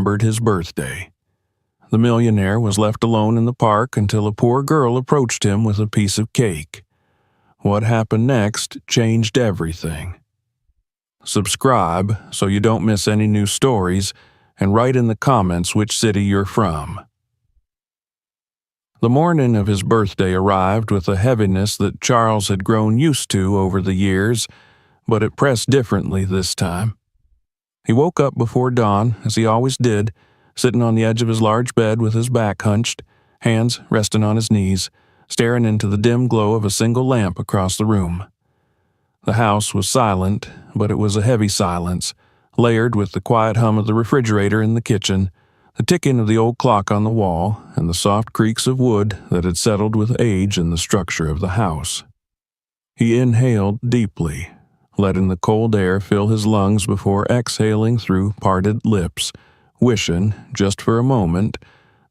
remembered his birthday. The millionaire was left alone in the park until a poor girl approached him with a piece of cake. What happened next changed everything. Subscribe so you don't miss any new stories, and write in the comments which city you're from. The morning of his birthday arrived with a heaviness that Charles had grown used to over the years, but it pressed differently this time. He woke up before dawn, as he always did, sitting on the edge of his large bed with his back hunched, hands resting on his knees, staring into the dim glow of a single lamp across the room. The house was silent, but it was a heavy silence, layered with the quiet hum of the refrigerator in the kitchen, the ticking of the old clock on the wall, and the soft creaks of wood that had settled with age in the structure of the house. He inhaled deeply, letting the cold air fill his lungs before exhaling through parted lips, wishing, just for a moment,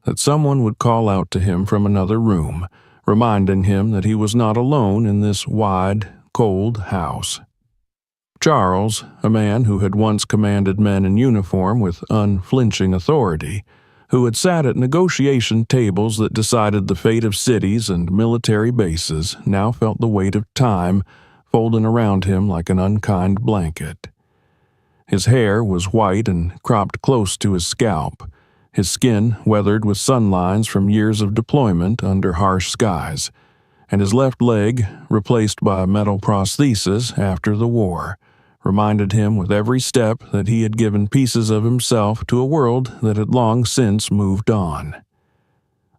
that someone would call out to him from another room, reminding him that he was not alone in this wide, cold house. Charles, a man who had once commanded men in uniform with unflinching authority, who had sat at negotiation tables that decided the fate of cities and military bases, now felt the weight of time folding around him like an unkind blanket. His hair was white and cropped close to his scalp, his skin weathered with sun lines from years of deployment under harsh skies, and his left leg, replaced by a metal prosthesis after the war, reminded him with every step that he had given pieces of himself to a world that had long since moved on.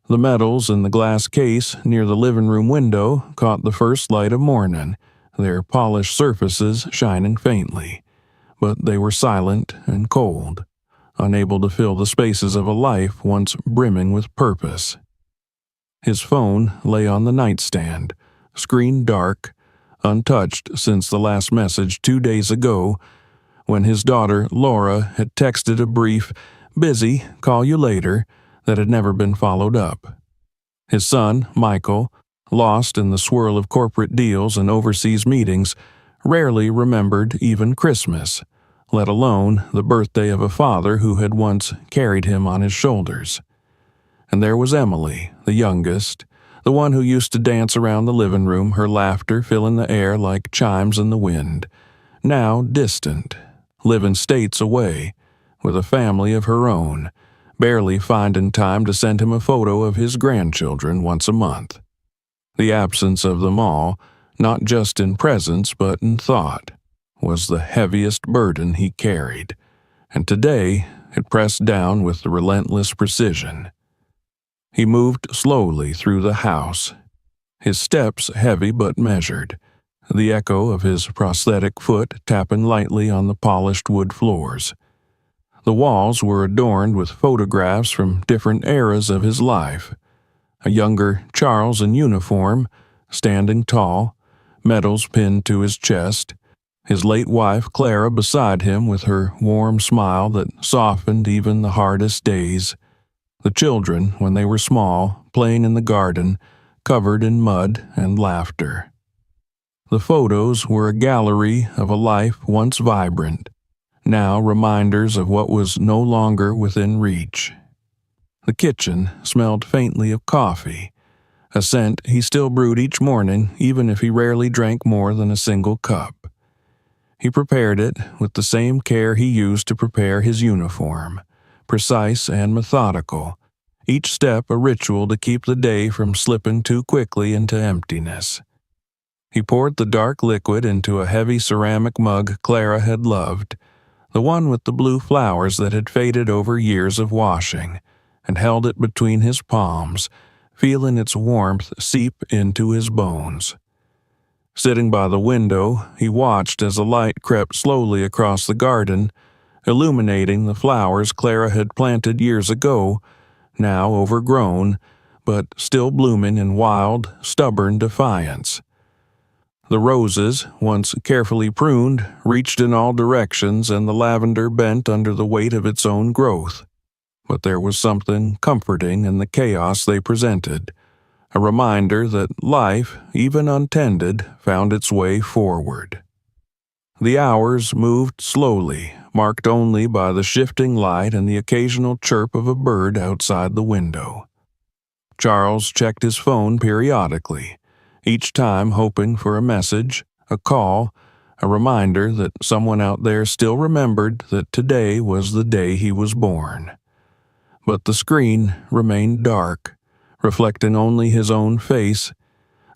The metals in the glass case near the living room window caught the first light of morning, their polished surfaces shining faintly, but they were silent and cold, unable to fill the spaces of a life once brimming with purpose. His phone lay on the nightstand, screen dark, untouched since the last message 2 days ago, when his daughter Laura had texted a brief, "Busy, call you later," that had never been followed up. His son, Michael, lost in the swirl of corporate deals and overseas meetings, rarely remembered even Christmas, let alone the birthday of a father who had once carried him on his shoulders. And there was Emily, the youngest, the one who used to dance around the living room, her laughter filling the air like chimes in the wind, now distant, living states away, with a family of her own, barely finding time to send him a photo of his grandchildren once a month. The absence of them all, not just in presence but in thought, was the heaviest burden he carried, and today it pressed down with the relentless precision. He moved slowly through the house, his steps heavy but measured, the echo of his prosthetic foot tapping lightly on the polished wood floors. The walls were adorned with photographs from different eras of his life. A younger Charles in uniform, standing tall, medals pinned to his chest, his late wife Clara beside him with her warm smile that softened even the hardest days. The children, when they were small, playing in the garden, covered in mud and laughter. The photos were a gallery of a life once vibrant, now reminders of what was no longer within reach. The kitchen smelled faintly of coffee, a scent he still brewed each morning even if he rarely drank more than a single cup. He prepared it with the same care he used to prepare his uniform, precise and methodical, each step a ritual to keep the day from slipping too quickly into emptiness. He poured the dark liquid into a heavy ceramic mug Clara had loved, the one with the blue flowers that had faded over years of washing, and held it between his palms, feeling its warmth seep into his bones. Sitting by the window, he watched as the light crept slowly across the garden, illuminating the flowers Clara had planted years ago, now overgrown, but still blooming in wild, stubborn defiance. The roses, once carefully pruned, reached in all directions, and the lavender bent under the weight of its own growth. But there was something comforting in the chaos they presented, a reminder that life, even untended, found its way forward. The hours moved slowly, marked only by the shifting light and the occasional chirp of a bird outside the window. Charles checked his phone periodically, each time hoping for a message, a call, a reminder that someone out there still remembered that today was the day he was born. But the screen remained dark, reflecting only his own face,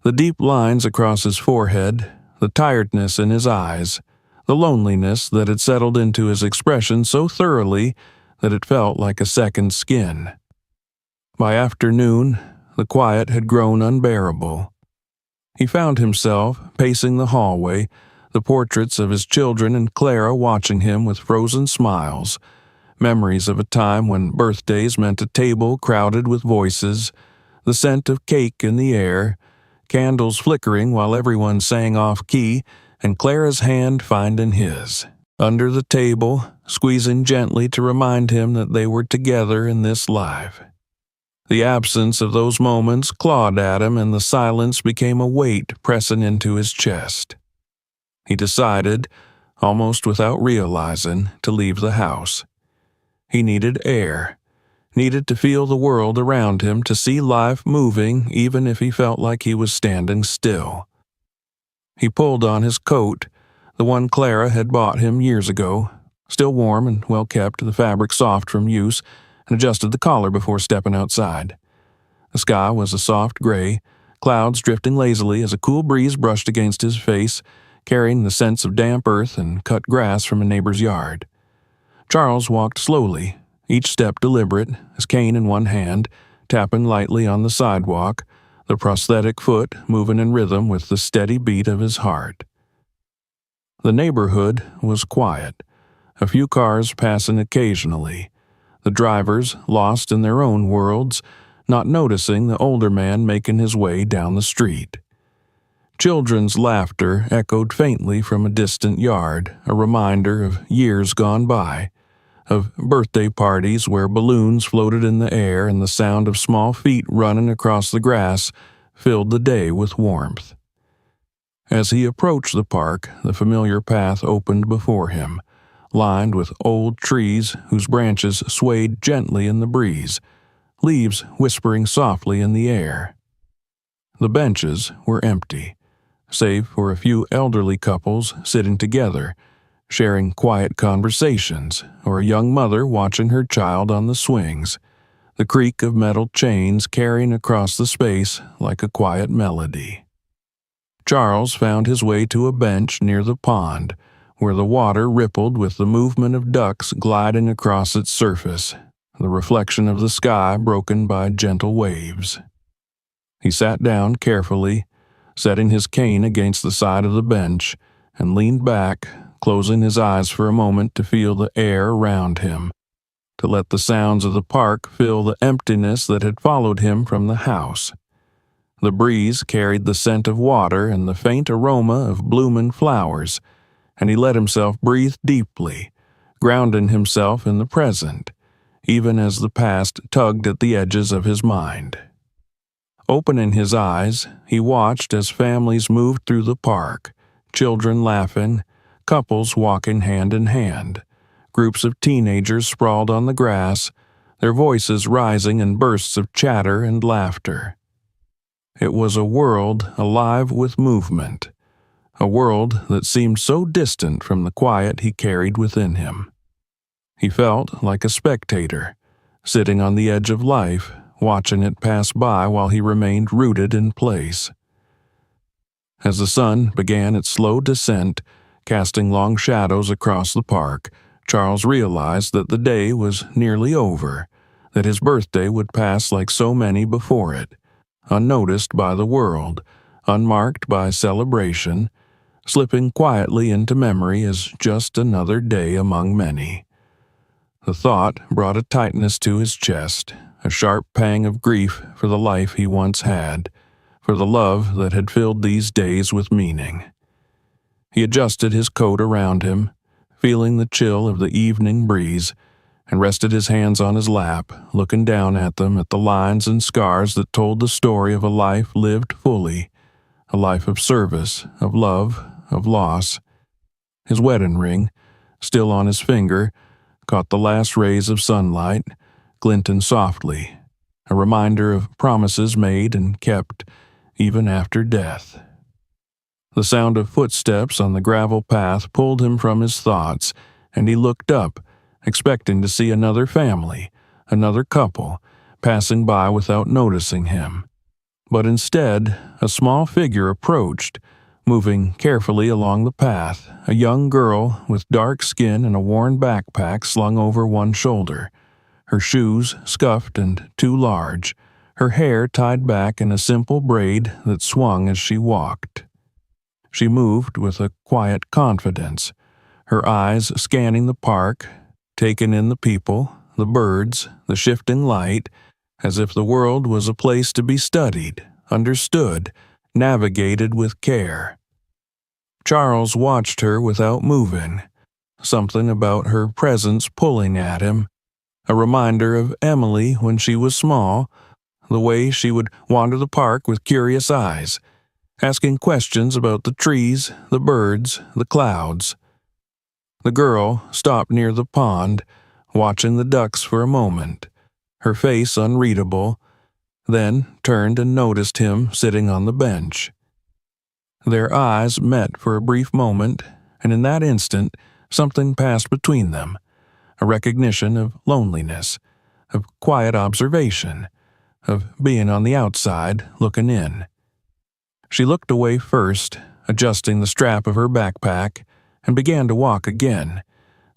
the deep lines across his forehead, the tiredness in his eyes, the loneliness that had settled into his expression so thoroughly that it felt like a second skin. By afternoon, the quiet had grown unbearable. He found himself pacing the hallway, the portraits of his children and Clara watching him with frozen smiles, memories of a time when birthdays meant a table crowded with voices, the scent of cake in the air, candles flickering while everyone sang off-key, and Clara's hand finding his, under the table, squeezing gently to remind him that they were together in this life. The absence of those moments clawed at him, and the silence became a weight pressing into his chest. He decided, almost without realizing, to leave the house. He needed air, needed to feel the world around him, to see life moving even if he felt like he was standing still. He pulled on his coat, the one Clara had bought him years ago, still warm and well kept, the fabric soft from use, and adjusted the collar before stepping outside. The sky was a soft gray, clouds drifting lazily as a cool breeze brushed against his face, carrying the scents of damp earth and cut grass from a neighbor's yard. Charles walked slowly, each step deliberate, his cane in one hand, tapping lightly on the sidewalk, the prosthetic foot moving in rhythm with the steady beat of his heart. The neighborhood was quiet, a few cars passing occasionally, the drivers lost in their own worlds, not noticing the older man making his way down the street. Children's laughter echoed faintly from a distant yard, a reminder of years gone by, of birthday parties where balloons floated in the air and the sound of small feet running across the grass filled the day with warmth. As he approached the park, the familiar path opened before him, lined with old trees whose branches swayed gently in the breeze, leaves whispering softly in the air. The benches were empty, save for a few elderly couples sitting together, sharing quiet conversations, or a young mother watching her child on the swings, the creak of metal chains carrying across the space like a quiet melody. Charles found his way to a bench near the pond, where the water rippled with the movement of ducks gliding across its surface, the reflection of the sky broken by gentle waves. He sat down carefully, setting his cane against the side of the bench, and leaned back, closing his eyes for a moment to feel the air around him, to let the sounds of the park fill the emptiness that had followed him from the house. The breeze carried the scent of water and the faint aroma of blooming flowers, and he let himself breathe deeply, grounding himself in the present, even as the past tugged at the edges of his mind. Opening his eyes, he watched as families moved through the park, children laughing, couples walking hand in hand, groups of teenagers sprawled on the grass, their voices rising in bursts of chatter and laughter. It was a world alive with movement, a world that seemed so distant from the quiet he carried within him. He felt like a spectator, sitting on the edge of life, watching it pass by while he remained rooted in place. As the sun began its slow descent, casting long shadows across the park, Charles realized that the day was nearly over, that his birthday would pass like so many before it, unnoticed by the world, unmarked by celebration, slipping quietly into memory as just another day among many. The thought brought a tightness to his chest, a sharp pang of grief for the life he once had, for the love that had filled these days with meaning. He adjusted his coat around him, feeling the chill of the evening breeze, and rested his hands on his lap, looking down at them, at the lines and scars that told the story of a life lived fully, a life of service, of love, of loss. His wedding ring, still on his finger, caught the last rays of sunlight, glinting softly, a reminder of promises made and kept even after death. The sound of footsteps on the gravel path pulled him from his thoughts, and he looked up, expecting to see another family, another couple, passing by without noticing him. But instead, a small figure approached, moving carefully along the path, a young girl with dark skin and a worn backpack slung over one shoulder, her shoes scuffed and too large, her hair tied back in a simple braid that swung as she walked. She moved with a quiet confidence, her eyes scanning the park, taking in the people, the birds, the shifting light, as if the world was a place to be studied, understood, navigated with care. Charles watched her without moving, something about her presence pulling at him, a reminder of Emily when she was small, the way she would wander the park with curious eyes, asking questions about the trees, the birds, the clouds. The girl stopped near the pond, watching the ducks for a moment, her face unreadable, then turned and noticed him sitting on the bench. Their eyes met for a brief moment, and in that instant, something passed between them, a recognition of loneliness, of quiet observation, of being on the outside looking in. She looked away first, adjusting the strap of her backpack, and began to walk again,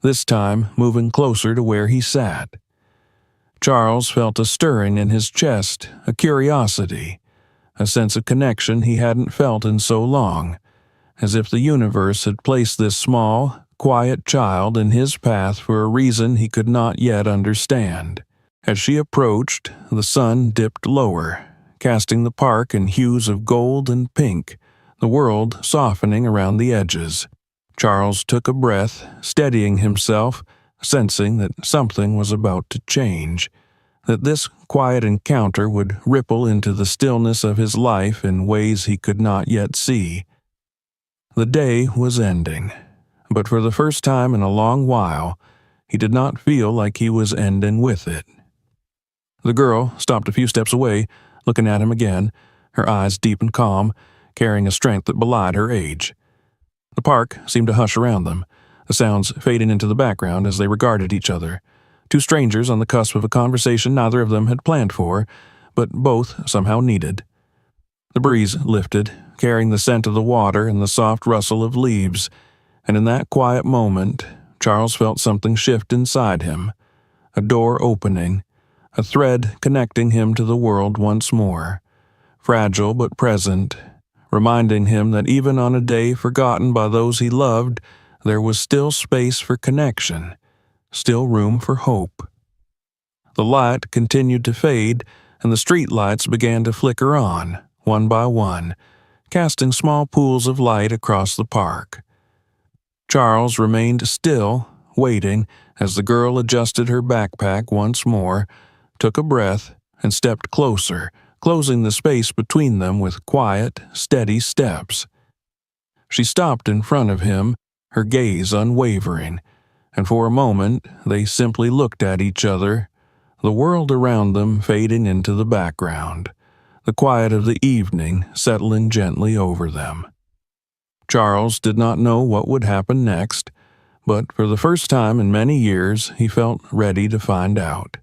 this time moving closer to where he sat. Charles felt a stirring in his chest, a curiosity, a sense of connection he hadn't felt in so long, as if the universe had placed this small, quiet child in his path for a reason he could not yet understand. As she approached, the sun dipped lower, casting the park in hues of gold and pink, the world softening around the edges. Charles took a breath, steadying himself, sensing that something was about to change, that this quiet encounter would ripple into the stillness of his life in ways he could not yet see. The day was ending, but for the first time in a long while, he did not feel like he was ending with it. The girl stopped a few steps away, looking at him again, her eyes deep and calm, carrying a strength that belied her age. The park seemed to hush around them, the sounds fading into the background as they regarded each other, two strangers on the cusp of a conversation neither of them had planned for, but both somehow needed. The breeze lifted, carrying the scent of the water and the soft rustle of leaves, and in that quiet moment, Charles felt something shift inside him, a door opening, a thread connecting him to the world once more, fragile but present, reminding him that even on a day forgotten by those he loved, there was still space for connection, still room for hope. The light continued to fade, and the street lights began to flicker on, one by one, casting small pools of light across the park. Charles remained still, waiting, as the girl adjusted her backpack once more, took a breath, and stepped closer, closing the space between them with quiet, steady steps. She stopped in front of him, her gaze unwavering, and for a moment they simply looked at each other, the world around them fading into the background, the quiet of the evening settling gently over them. Charles did not know what would happen next, but for the first time in many years he felt ready to find out.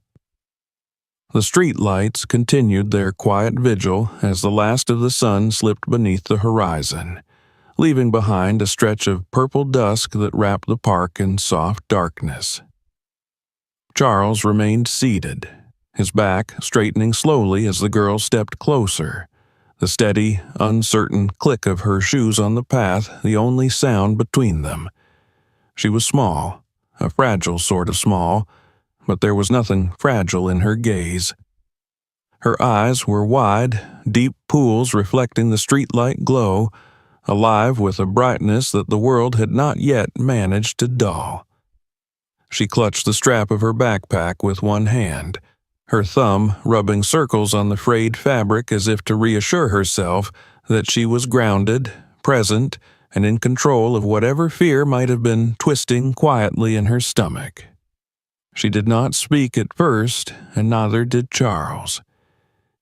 The street lights continued their quiet vigil as the last of the sun slipped beneath the horizon, leaving behind a stretch of purple dusk that wrapped the park in soft darkness. Charles remained seated, his back straightening slowly as the girl stepped closer, the steady, uncertain click of her shoes on the path the only sound between them. She was small, a fragile sort of small, but there was nothing fragile in her gaze. Her eyes were wide, deep pools reflecting the streetlight glow, alive with a brightness that the world had not yet managed to dull. She clutched the strap of her backpack with one hand, her thumb rubbing circles on the frayed fabric as if to reassure herself that she was grounded, present, and in control of whatever fear might have been twisting quietly in her stomach. She did not speak at first, and neither did Charles.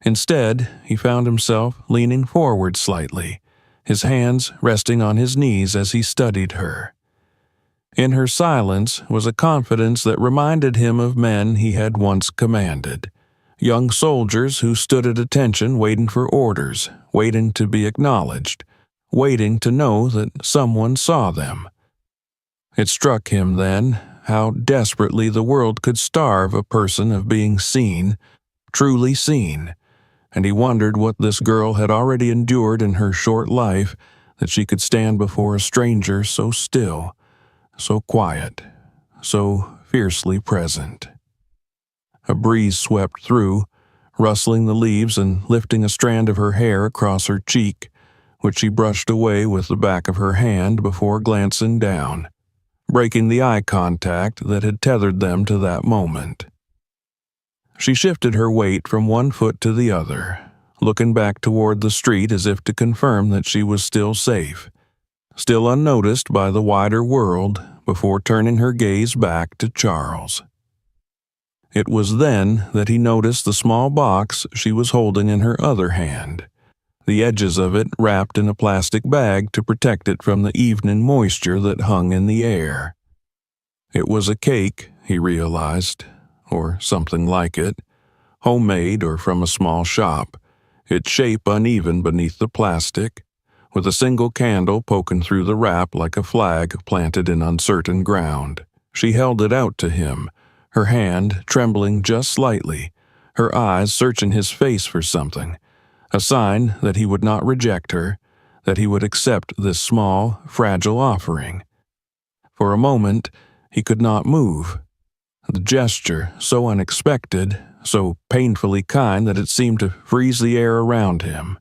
Instead, he found himself leaning forward slightly, his hands resting on his knees as he studied her. In her silence was a confidence that reminded him of men he had once commanded, young soldiers who stood at attention waiting for orders, waiting to be acknowledged, waiting to know that someone saw them. It struck him then how desperately the world could starve a person of being seen, truly seen, and he wondered what this girl had already endured in her short life that she could stand before a stranger so still, so quiet, so fiercely present. A breeze swept through, rustling the leaves and lifting a strand of her hair across her cheek, which she brushed away with the back of her hand before glancing down, breaking the eye contact that had tethered them to that moment. She shifted her weight from one foot to the other, looking back toward the street as if to confirm that she was still safe, still unnoticed by the wider world, before turning her gaze back to Charles. It was then that he noticed the small box she was holding in her other hand, the edges of it wrapped in a plastic bag to protect it from the evening moisture that hung in the air. It was a cake, he realized, or something like it, homemade or from a small shop, its shape uneven beneath the plastic, with a single candle poking through the wrap like a flag planted in uncertain ground. She held it out to him, her hand trembling just slightly, her eyes searching his face for something, a sign that he would not reject her, that he would accept this small, fragile offering. For a moment, he could not move. The gesture, so unexpected, so painfully kind that it seemed to freeze the air around him.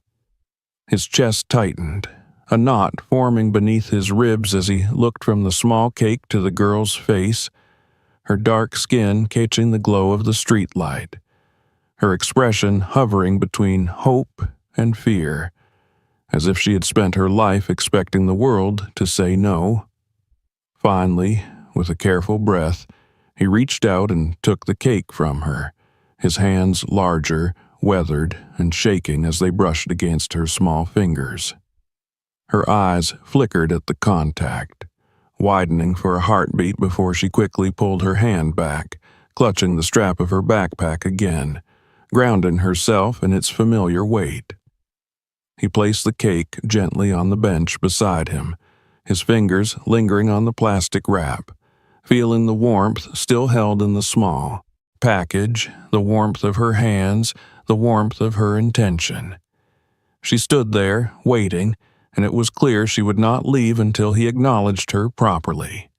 His chest tightened, a knot forming beneath his ribs as he looked from the small cake to the girl's face, her dark skin catching the glow of the streetlight, her expression hovering between hope and fear, as if she had spent her life expecting the world to say no. Finally, with a careful breath, he reached out and took the cake from her, his hands larger, weathered, and shaking as they brushed against her small fingers. Her eyes flickered at the contact, widening for a heartbeat before she quickly pulled her hand back, clutching the strap of her backpack again, grounding herself in its familiar weight. He placed the cake gently on the bench beside him, his fingers lingering on the plastic wrap, feeling the warmth still held in the small package, the warmth of her hands, the warmth of her intention. She stood there, waiting, and it was clear she would not leave until he acknowledged her properly.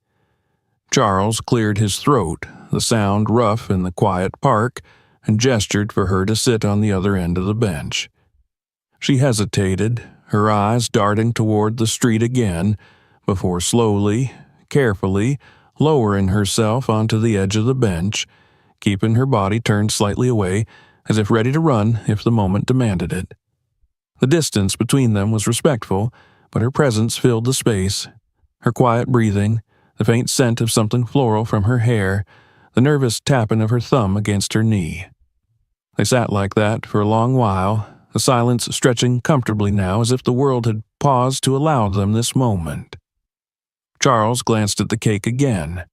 Charles cleared his throat, the sound rough in the quiet park, and gestured for her to sit on the other end of the bench. She hesitated, her eyes darting toward the street again, before slowly, carefully, lowering herself onto the edge of the bench, keeping her body turned slightly away, as if ready to run if the moment demanded it. The distance between them was respectful, but her presence filled the space. Her quiet breathing, the faint scent of something floral from her hair, the nervous tapping of her thumb against her knee. They sat like that for a long while, the silence stretching comfortably now as if the world had paused to allow them this moment. Charles glanced at the cake again,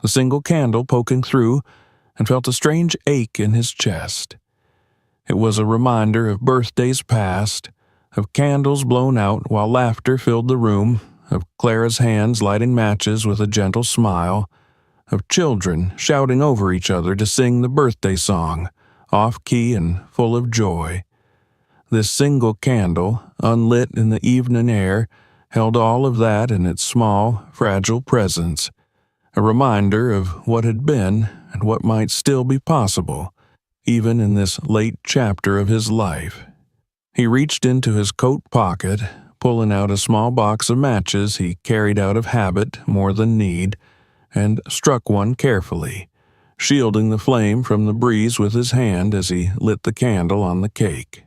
the single candle poking through, and felt a strange ache in his chest. It was a reminder of birthdays past, of candles blown out while laughter filled the room, of Clara's hands lighting matches with a gentle smile, of children shouting over each other to sing the birthday song, off-key and full of joy. This single candle, unlit in the evening air, held all of that in its small, fragile presence, a reminder of what had been and what might still be possible, even in this late chapter of his life. He reached into his coat pocket, pulling out a small box of matches he carried out of habit more than need, and struck one carefully, shielding the flame from the breeze with his hand as he lit the candle on the cake.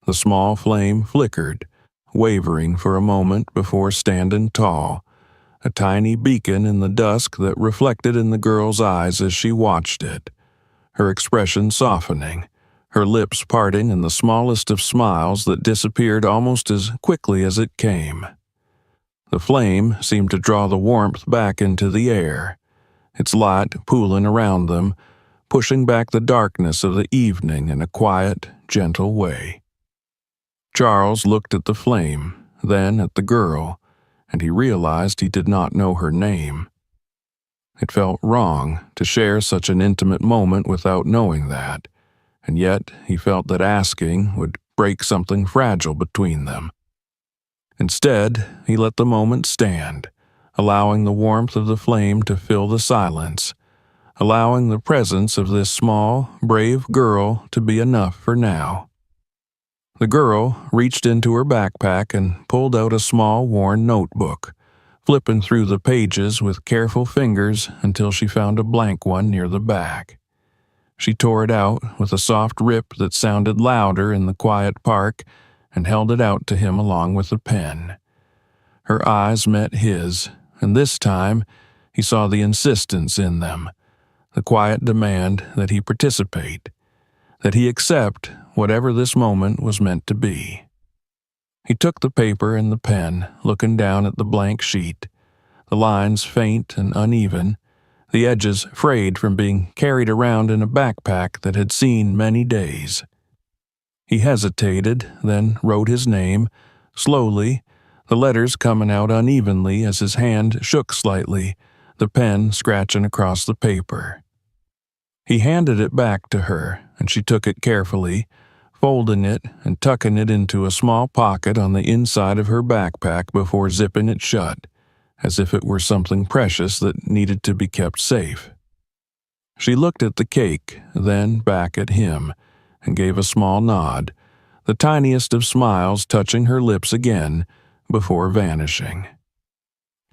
The small flame flickered, wavering for a moment before standing tall, a tiny beacon in the dusk that reflected in the girl's eyes as she watched it, her expression softening, her lips parting in the smallest of smiles that disappeared almost as quickly as it came. The flame seemed to draw the warmth back into the air, its light pooling around them, pushing back the darkness of the evening in a quiet, gentle way. Charles looked at the flame, then at the girl, and he realized he did not know her name. It felt wrong to share such an intimate moment without knowing that, and yet he felt that asking would break something fragile between them. Instead, he let the moment stand, allowing the warmth of the flame to fill the silence, allowing the presence of this small, brave girl to be enough for now. The girl reached into her backpack and pulled out a small, worn notebook, flipping through the pages with careful fingers until she found a blank one near the back. She tore it out with a soft rip that sounded louder in the quiet park and held it out to him along with a pen. Her eyes met his, and this time he saw the insistence in them, the quiet demand that he participate, that he accept whatever this moment was meant to be. He took the paper and the pen, looking down at the blank sheet, the lines faint and uneven, the edges frayed from being carried around in a backpack that had seen many days. He hesitated, then wrote his name, slowly, the letters coming out unevenly as his hand shook slightly, the pen scratching across the paper. He handed it back to her, and she took it carefully, folding it and tucking it into a small pocket on the inside of her backpack before zipping it shut, as if it were something precious that needed to be kept safe. She looked at the cake, then back at him, and gave a small nod, the tiniest of smiles touching her lips again before vanishing.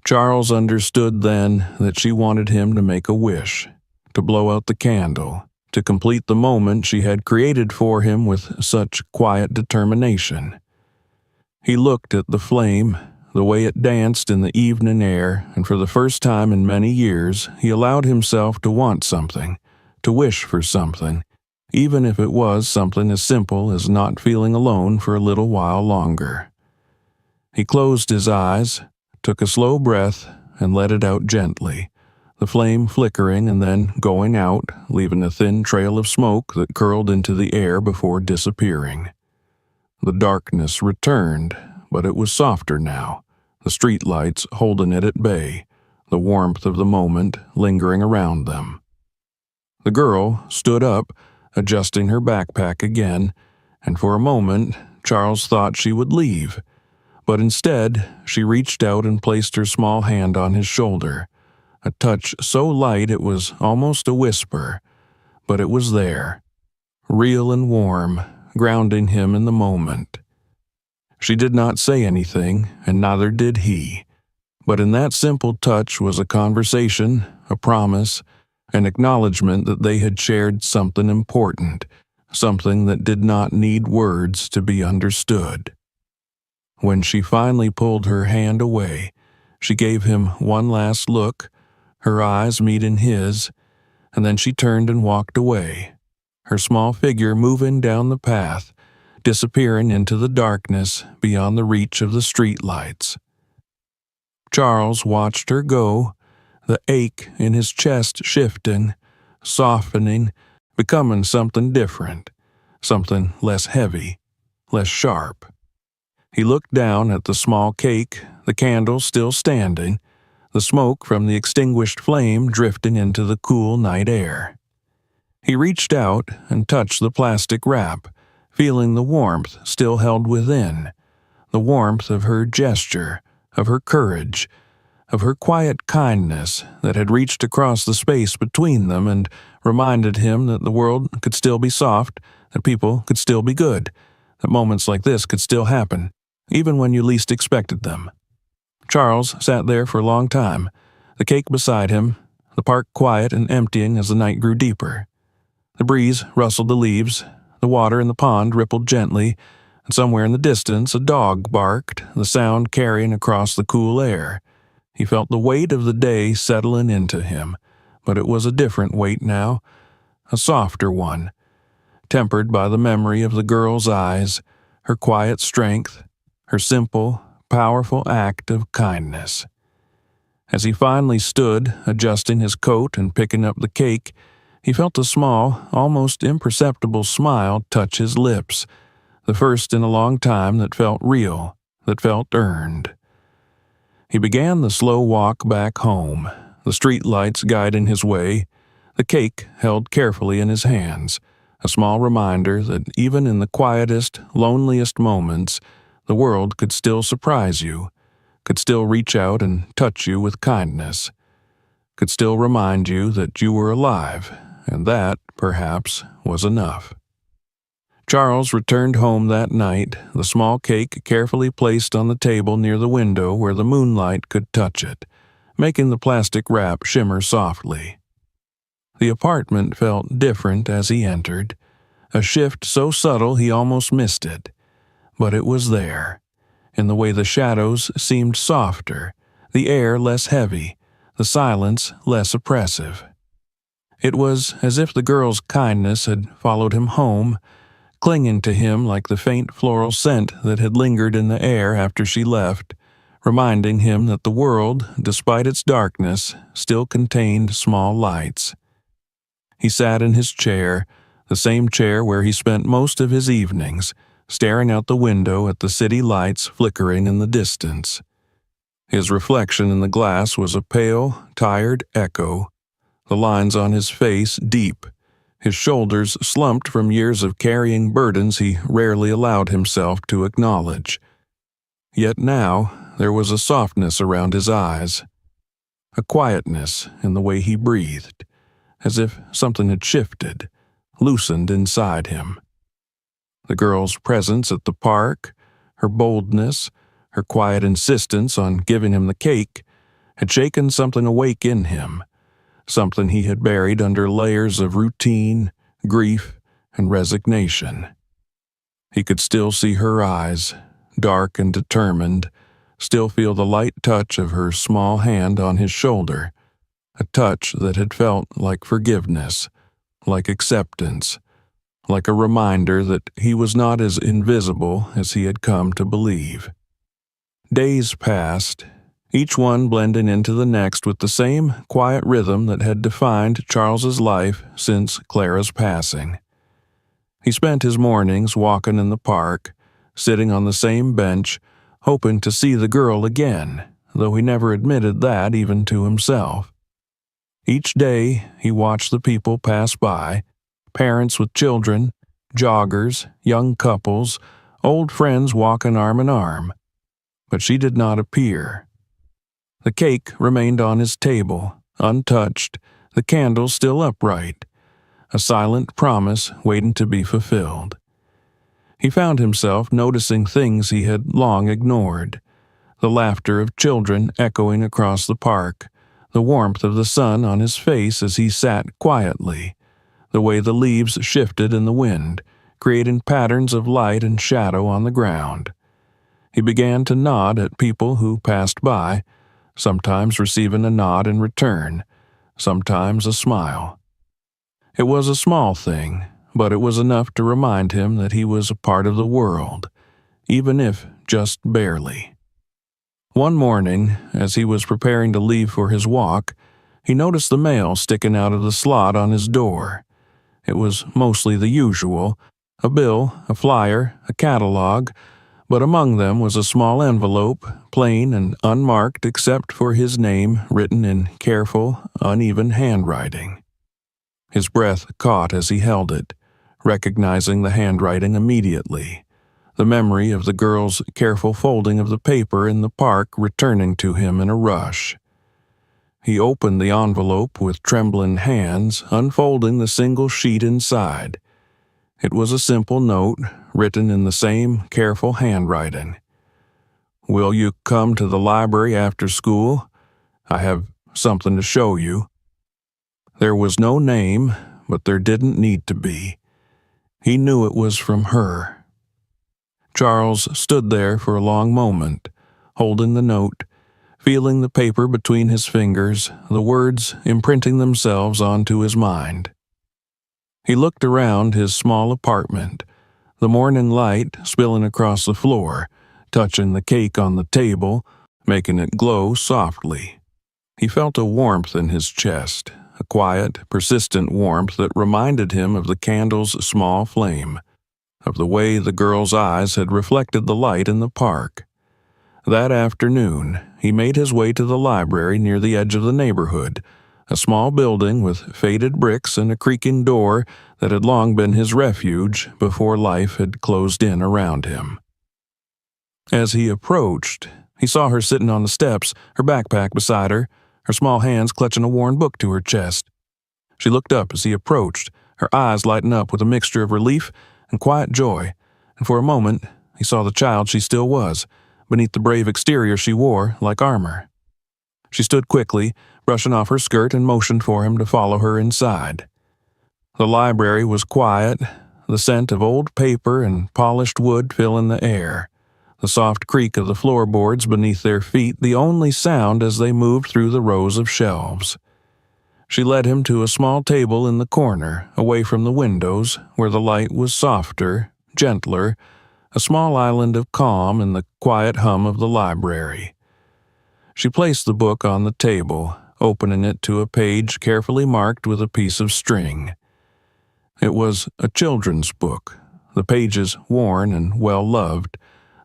Charles understood then that she wanted him to make a wish, to blow out the candle, to complete the moment she had created for him with such quiet determination. He looked at the flame, the way it danced in the evening air, and for the first time in many years he allowed himself to want something, to wish for something, even if it was something as simple as not feeling alone for a little while longer. He closed his eyes, took a slow breath, and let it out gently, the flame flickering and then going out, leaving a thin trail of smoke that curled into the air before disappearing. The darkness returned, but it was softer now, the streetlights holding it at bay, the warmth of the moment lingering around them. The girl stood up, adjusting her backpack again, and for a moment Charles thought she would leave, but instead she reached out and placed her small hand on his shoulder, a touch so light it was almost a whisper, but it was there, real and warm, grounding him in the moment. She did not say anything, and neither did he, but in that simple touch was a conversation, a promise, an acknowledgement that they had shared something important, something that did not need words to be understood. When she finally pulled her hand away, she gave him one last look, her eyes meeting his, and then she turned and walked away, her small figure moving down the path, disappearing into the darkness beyond the reach of the streetlights. Charles watched her go, the ache in his chest shifting, softening, becoming something different, something less heavy, less sharp. He looked down at the small cake, the candle still standing, the smoke from the extinguished flame drifting into the cool night air. He reached out and touched the plastic wrap, feeling the warmth still held within, the warmth of her gesture, of her courage, of her quiet kindness that had reached across the space between them and reminded him that the world could still be soft, that people could still be good, that moments like this could still happen, even when you least expected them. Charles sat there for a long time, the cake beside him, the park quiet and emptying as the night grew deeper. The breeze rustled the leaves, the water in the pond rippled gently, and somewhere in the distance a dog barked, the sound carrying across the cool air. He felt the weight of the day settling into him, but it was a different weight now, a softer one, tempered by the memory of the girl's eyes, her quiet strength, her simple, powerful act of kindness. As he finally stood, adjusting his coat and picking up the cake, he felt a small, almost imperceptible smile touch his lips, the first in a long time that felt real, that felt earned. He began the slow walk back home, the street lights guiding his way, the cake held carefully in his hands, a small reminder that even in the quietest, loneliest moments, the world could still surprise you, could still reach out and touch you with kindness, could still remind you that you were alive, and that, perhaps, was enough. Charles returned home that night, the small cake carefully placed on the table near the window where the moonlight could touch it, making the plastic wrap shimmer softly. The apartment felt different as he entered, a shift so subtle he almost missed it. But it was there, in the way the shadows seemed softer, the air less heavy, the silence less oppressive. It was as if the girl's kindness had followed him home, clinging to him like the faint floral scent that had lingered in the air after she left, reminding him that the world, despite its darkness, still contained small lights. He sat in his chair, the same chair where he spent most of his evenings, staring out the window at the city lights flickering in the distance. His reflection in the glass was a pale, tired echo, the lines on his face deep, his shoulders slumped from years of carrying burdens he rarely allowed himself to acknowledge. Yet now there was a softness around his eyes, a quietness in the way he breathed, as if something had shifted, loosened inside him. The girl's presence at the park, her boldness, her quiet insistence on giving him the cake, had shaken something awake in him, something he had buried under layers of routine, grief, and resignation. He could still see her eyes, dark and determined, still feel the light touch of her small hand on his shoulder, a touch that had felt like forgiveness, like acceptance, like a reminder that he was not as invisible as he had come to believe. Days passed, each one blending into the next with the same quiet rhythm that had defined Charles's life since Clara's passing. He spent his mornings walking in the park, sitting on the same bench, hoping to see the girl again, though he never admitted that even to himself. Each day he watched the people pass by, parents with children, joggers, young couples, old friends walking arm in arm. But she did not appear. The cake remained on his table, untouched, the candle still upright, a silent promise waiting to be fulfilled. He found himself noticing things he had long ignored, the laughter of children echoing across the park, the warmth of the sun on his face as he sat quietly, the way the leaves shifted in the wind, creating patterns of light and shadow on the ground. He began to nod at people who passed by, sometimes receiving a nod in return, sometimes a smile. It was a small thing, but it was enough to remind him that he was a part of the world, even if just barely. One morning, as he was preparing to leave for his walk, he noticed the mail sticking out of the slot on his door. It was mostly the usual, a bill, a flyer, a catalog, but among them was a small envelope, plain and unmarked except for his name written in careful, uneven handwriting. His breath caught as he held it, recognizing the handwriting immediately, the memory of the girl's careful folding of the paper in the park returning to him in a rush. He opened the envelope with trembling hands, unfolding the single sheet inside. It was a simple note, written in the same careful handwriting. "Will you come to the library after school? I have something to show you." There was no name, but there didn't need to be. He knew it was from her. Charles stood there for a long moment, holding the note, feeling the paper between his fingers, the words imprinting themselves onto his mind. He looked around his small apartment, the morning light spilling across the floor, touching the cake on the table, making it glow softly. He felt a warmth in his chest, a quiet, persistent warmth that reminded him of the candle's small flame, of the way the girl's eyes had reflected the light in the park. That afternoon, he made his way to the library near the edge of the neighborhood, a small building with faded bricks and a creaking door that had long been his refuge before life had closed in around him. As he approached, he saw her sitting on the steps, her backpack beside her, her small hands clutching a worn book to her chest. She looked up as he approached, her eyes lighting up with a mixture of relief and quiet joy, and for a moment he saw the child she still was, beneath the brave exterior she wore like armor. She stood quickly, brushing off her skirt, and motioned for him to follow her inside. The library was quiet, the scent of old paper and polished wood filling the air, the soft creak of the floorboards beneath their feet the only sound as they moved through the rows of shelves. She led him to a small table in the corner, away from the windows, where the light was softer, gentler, a small island of calm in the quiet hum of the library. She placed the book on the table, opening it to a page carefully marked with a piece of string. It was a children's book, the pages worn and well-loved,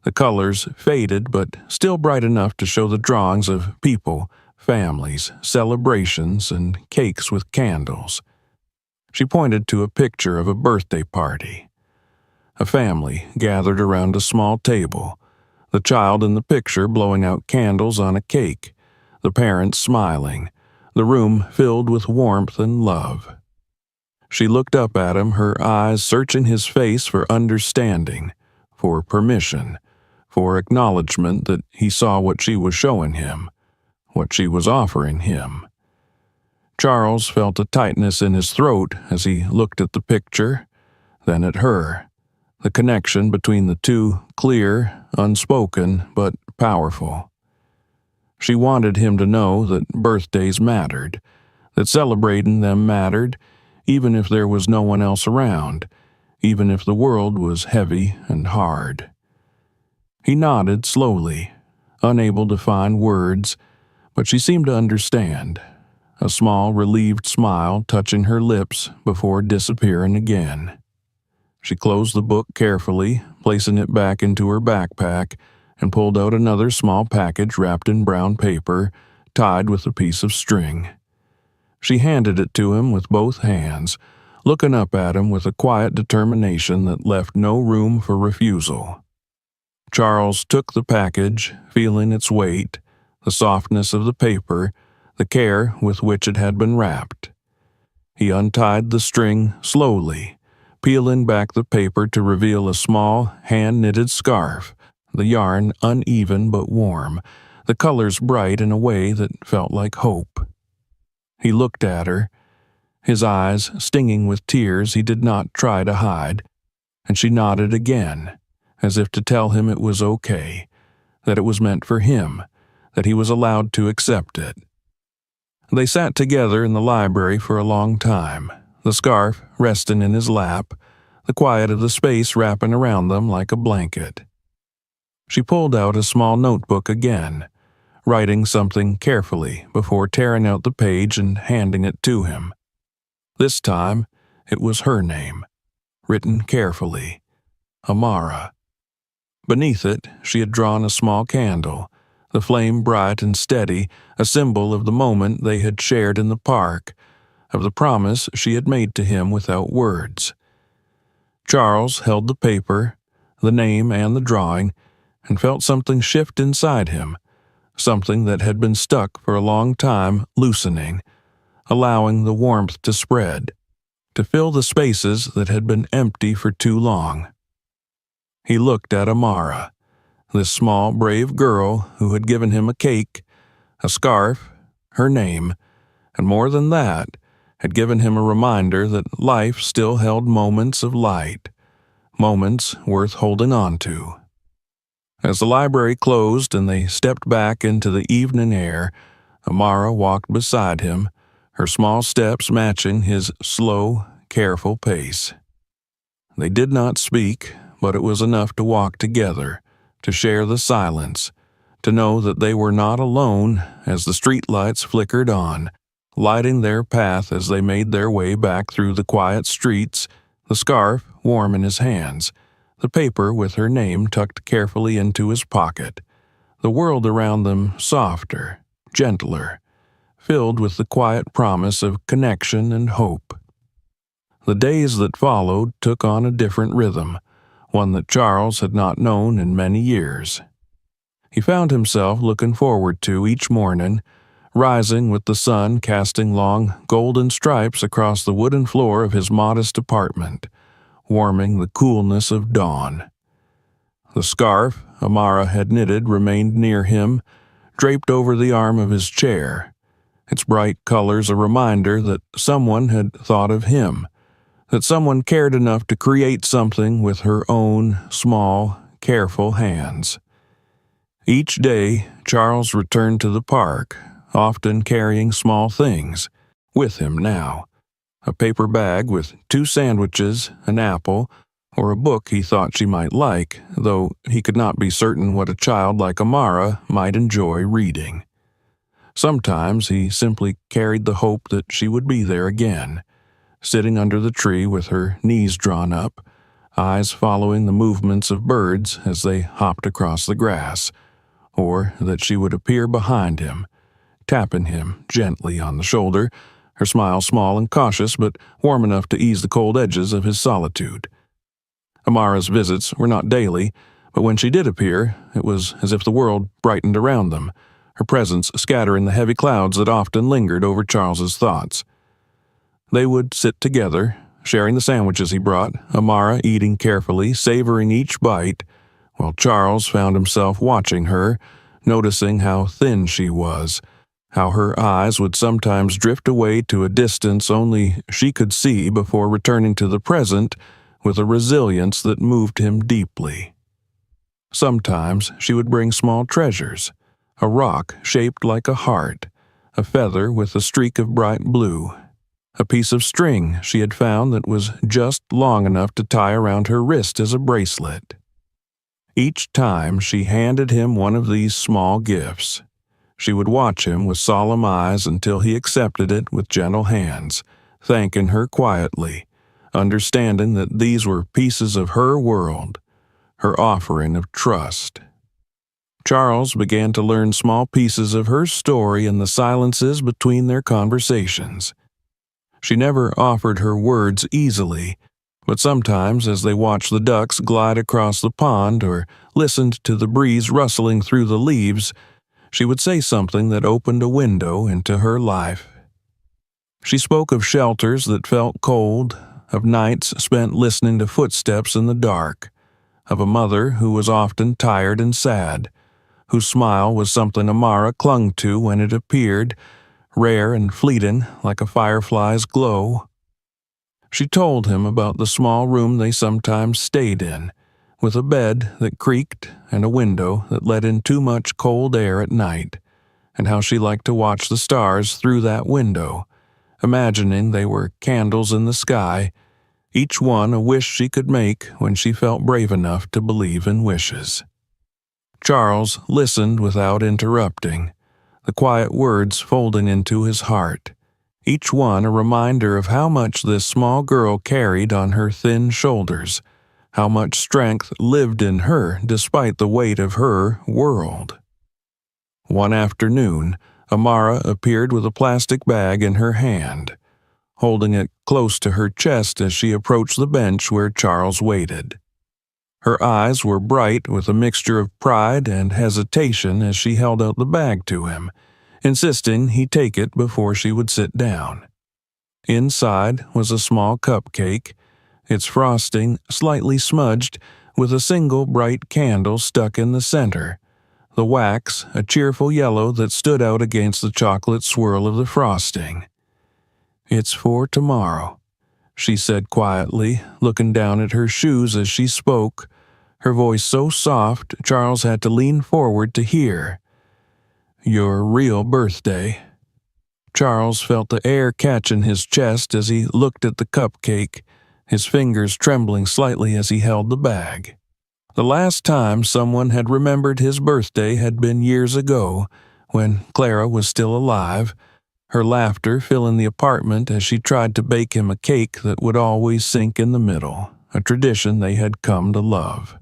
the colors faded but still bright enough to show the drawings of people, families, celebrations, and cakes with candles. She pointed to a picture of a birthday party. A family gathered around a small table, the child in the picture blowing out candles on a cake, the parents smiling, the room filled with warmth and love. She looked up at him, her eyes searching his face for understanding, for permission, for acknowledgement that he saw what she was showing him, what she was offering him. Charles felt a tightness in his throat as he looked at the picture, then at her. The connection between the two clear, unspoken, but powerful. She wanted him to know that birthdays mattered, that celebrating them mattered, even if there was no one else around, even if the world was heavy and hard. He nodded slowly, unable to find words, but she seemed to understand, a small relieved smile touching her lips before disappearing again. She closed the book carefully, placing it back into her backpack, and pulled out another small package wrapped in brown paper, tied with a piece of string. She handed it to him with both hands, looking up at him with a quiet determination that left no room for refusal. Charles took the package, feeling its weight, the softness of the paper, the care with which it had been wrapped. He untied the string slowly, peeling back the paper to reveal a small, hand-knitted scarf, the yarn uneven but warm, the colors bright in a way that felt like hope. He looked at her, his eyes stinging with tears he did not try to hide, and she nodded again, as if to tell him it was okay, that it was meant for him, that he was allowed to accept it. They sat together in the library for a long time, the scarf resting in his lap, the quiet of the space wrapping around them like a blanket. She pulled out a small notebook again, writing something carefully before tearing out the page and handing it to him. This time, it was her name, written carefully, Amara. Beneath it, she had drawn a small candle, the flame bright and steady, a symbol of the moment they had shared in the park, of the promise she had made to him without words. Charles held the paper, the name and the drawing, and felt something shift inside him, something that had been stuck for a long time loosening, allowing the warmth to spread, to fill the spaces that had been empty for too long. He looked at Amara, this small, brave girl who had given him a cake, a scarf, her name, and more than that, had given him a reminder that life still held moments of light, moments worth holding on to. As the library closed and they stepped back into the evening air, Amara walked beside him, her small steps matching his slow, careful pace. They did not speak, but it was enough to walk together, to share the silence, to know that they were not alone as the streetlights flickered on, lighting their path as they made their way back through the quiet streets, the scarf warm in his hands, the paper with her name tucked carefully into his pocket, the world around them softer, gentler, filled with the quiet promise of connection and hope. The days that followed took on a different rhythm, one that Charles had not known in many years. He found himself looking forward to each morning, rising with the sun casting long golden stripes across the wooden floor of his modest apartment, warming the coolness of dawn. The scarf Amara had knitted remained near him, draped over the arm of his chair, its bright colors a reminder that someone had thought of him, that someone cared enough to create something with her own small, careful hands. Each day, Charles returned to the park, often carrying small things, with him now. A paper bag with 2 sandwiches, an apple, or a book he thought she might like, though he could not be certain what a child like Amara might enjoy reading. Sometimes he simply carried the hope that she would be there again, sitting under the tree with her knees drawn up, eyes following the movements of birds as they hopped across the grass, or that she would appear behind him, tapping him gently on the shoulder, her smile small and cautious but warm enough to ease the cold edges of his solitude. Amara's visits were not daily, but when she did appear, it was as if the world brightened around them, her presence scattering the heavy clouds that often lingered over Charles's thoughts. They would sit together, sharing the sandwiches he brought, Amara eating carefully, savoring each bite, while Charles found himself watching her, noticing how thin she was, how her eyes would sometimes drift away to a distance only she could see before returning to the present with a resilience that moved him deeply. Sometimes she would bring small treasures, a rock shaped like a heart, a feather with a streak of bright blue, a piece of string she had found that was just long enough to tie around her wrist as a bracelet. Each time she handed him one of these small gifts, she would watch him with solemn eyes until he accepted it with gentle hands, thanking her quietly, understanding that these were pieces of her world, her offering of trust. Charles began to learn small pieces of her story in the silences between their conversations. She never offered her words easily, but sometimes as they watched the ducks glide across the pond or listened to the breeze rustling through the leaves, she would say something that opened a window into her life. She spoke of shelters that felt cold, of nights spent listening to footsteps in the dark, of a mother who was often tired and sad, whose smile was something Amara clung to when it appeared, rare and fleeting like a firefly's glow. She told him about the small room they sometimes stayed in, with a bed that creaked and a window that let in too much cold air at night, and how she liked to watch the stars through that window, imagining they were candles in the sky, each one a wish she could make when she felt brave enough to believe in wishes. Charles listened without interrupting, the quiet words folding into his heart, each one a reminder of how much this small girl carried on her thin shoulders, how much strength lived in her despite the weight of her world. One afternoon, Amara appeared with a plastic bag in her hand, holding it close to her chest as she approached the bench where Charles waited. Her eyes were bright with a mixture of pride and hesitation as she held out the bag to him, insisting he take it before she would sit down. Inside was a small cupcake, its frosting slightly smudged with a single bright candle stuck in the center, the wax a cheerful yellow that stood out against the chocolate swirl of the frosting. "It's for tomorrow," she said quietly, looking down at her shoes as she spoke, her voice so soft Charles had to lean forward to hear. "Your real birthday." Charles felt the air catch in his chest as he looked at the cupcake, his fingers trembling slightly as he held the bag. The last time someone had remembered his birthday had been years ago, when Clara was still alive, her laughter filling the apartment as she tried to bake him a cake that would always sink in the middle, a tradition they had come to love.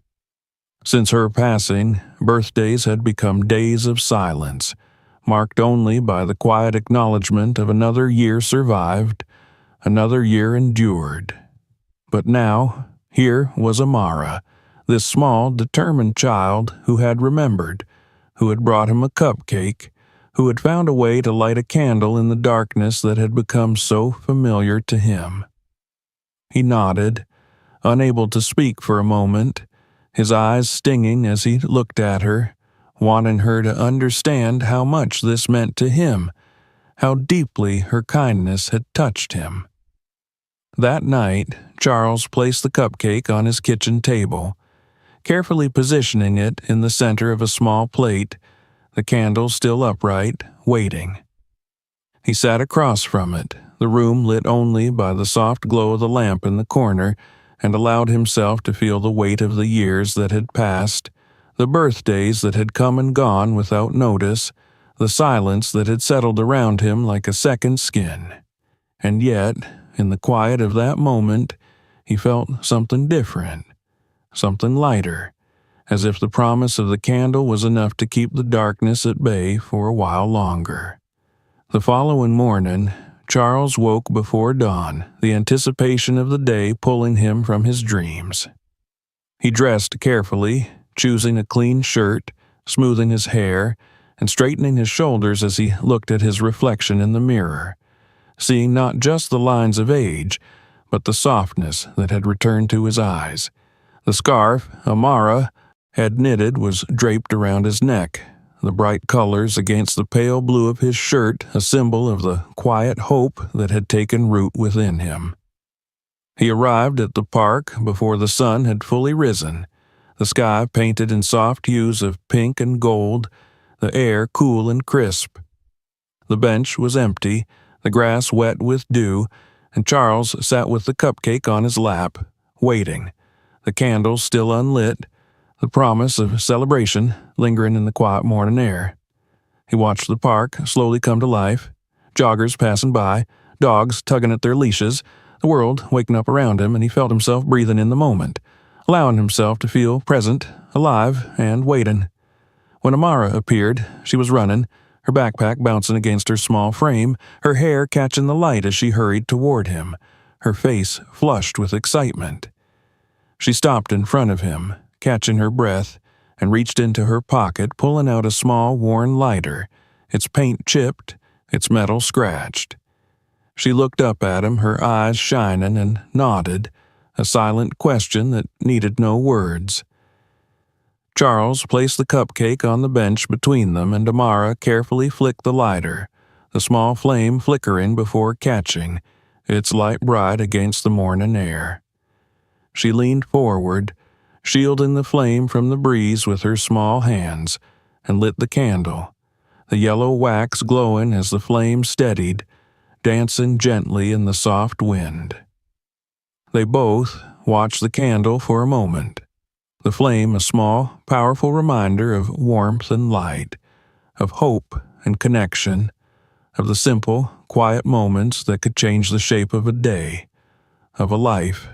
Since her passing, birthdays had become days of silence, marked only by the quiet acknowledgement of another year survived, another year endured. But now, here was Amara, this small, determined child who had remembered, who had brought him a cupcake, who had found a way to light a candle in the darkness that had become so familiar to him. He nodded, unable to speak for a moment, his eyes stinging as he looked at her, wanting her to understand how much this meant to him, how deeply her kindness had touched him. That night, Charles placed the cupcake on his kitchen table, carefully positioning it in the center of a small plate, the candle still upright, waiting. He sat across from it, the room lit only by the soft glow of the lamp in the corner, and allowed himself to feel the weight of the years that had passed, the birthdays that had come and gone without notice, the silence that had settled around him like a second skin. And yet, in the quiet of that moment, he felt something different, something lighter, as if the promise of the candle was enough to keep the darkness at bay for a while longer. The following morning, Charles woke before dawn, the anticipation of the day pulling him from his dreams. He dressed carefully, choosing a clean shirt, smoothing his hair, and straightening his shoulders as he looked at his reflection in the mirror, seeing not just the lines of age, but the softness that had returned to his eyes. The scarf Amara had knitted was draped around his neck, the bright colors against the pale blue of his shirt a symbol of the quiet hope that had taken root within him. He arrived at the park before the sun had fully risen, the sky painted in soft hues of pink and gold, the air cool and crisp. The bench was empty, the grass wet with dew, and Charles sat with the cupcake on his lap, waiting, the candles still unlit, the promise of celebration lingering in the quiet morning air. He watched the park slowly come to life, joggers passing by, dogs tugging at their leashes, the world waking up around him, and he felt himself breathing in the moment, allowing himself to feel present, alive, and waiting. When Amara appeared, she was running, her backpack bouncing against her small frame, her hair catching the light as she hurried toward him, her face flushed with excitement. She stopped in front of him, catching her breath, and reached into her pocket, pulling out a small, worn lighter, its paint chipped, its metal scratched. She looked up at him, her eyes shining, and nodded, a silent question that needed no words. Charles placed the cupcake on the bench between them, and Amara carefully flicked the lighter, the small flame flickering before catching, its light bright against the morning air. She leaned forward, shielding the flame from the breeze with her small hands, and lit the candle, the yellow wax glowing as the flame steadied, dancing gently in the soft wind. They both watched the candle for a moment, the flame a small, powerful reminder of warmth and light, of hope and connection, of the simple, quiet moments that could change the shape of a day, of a life.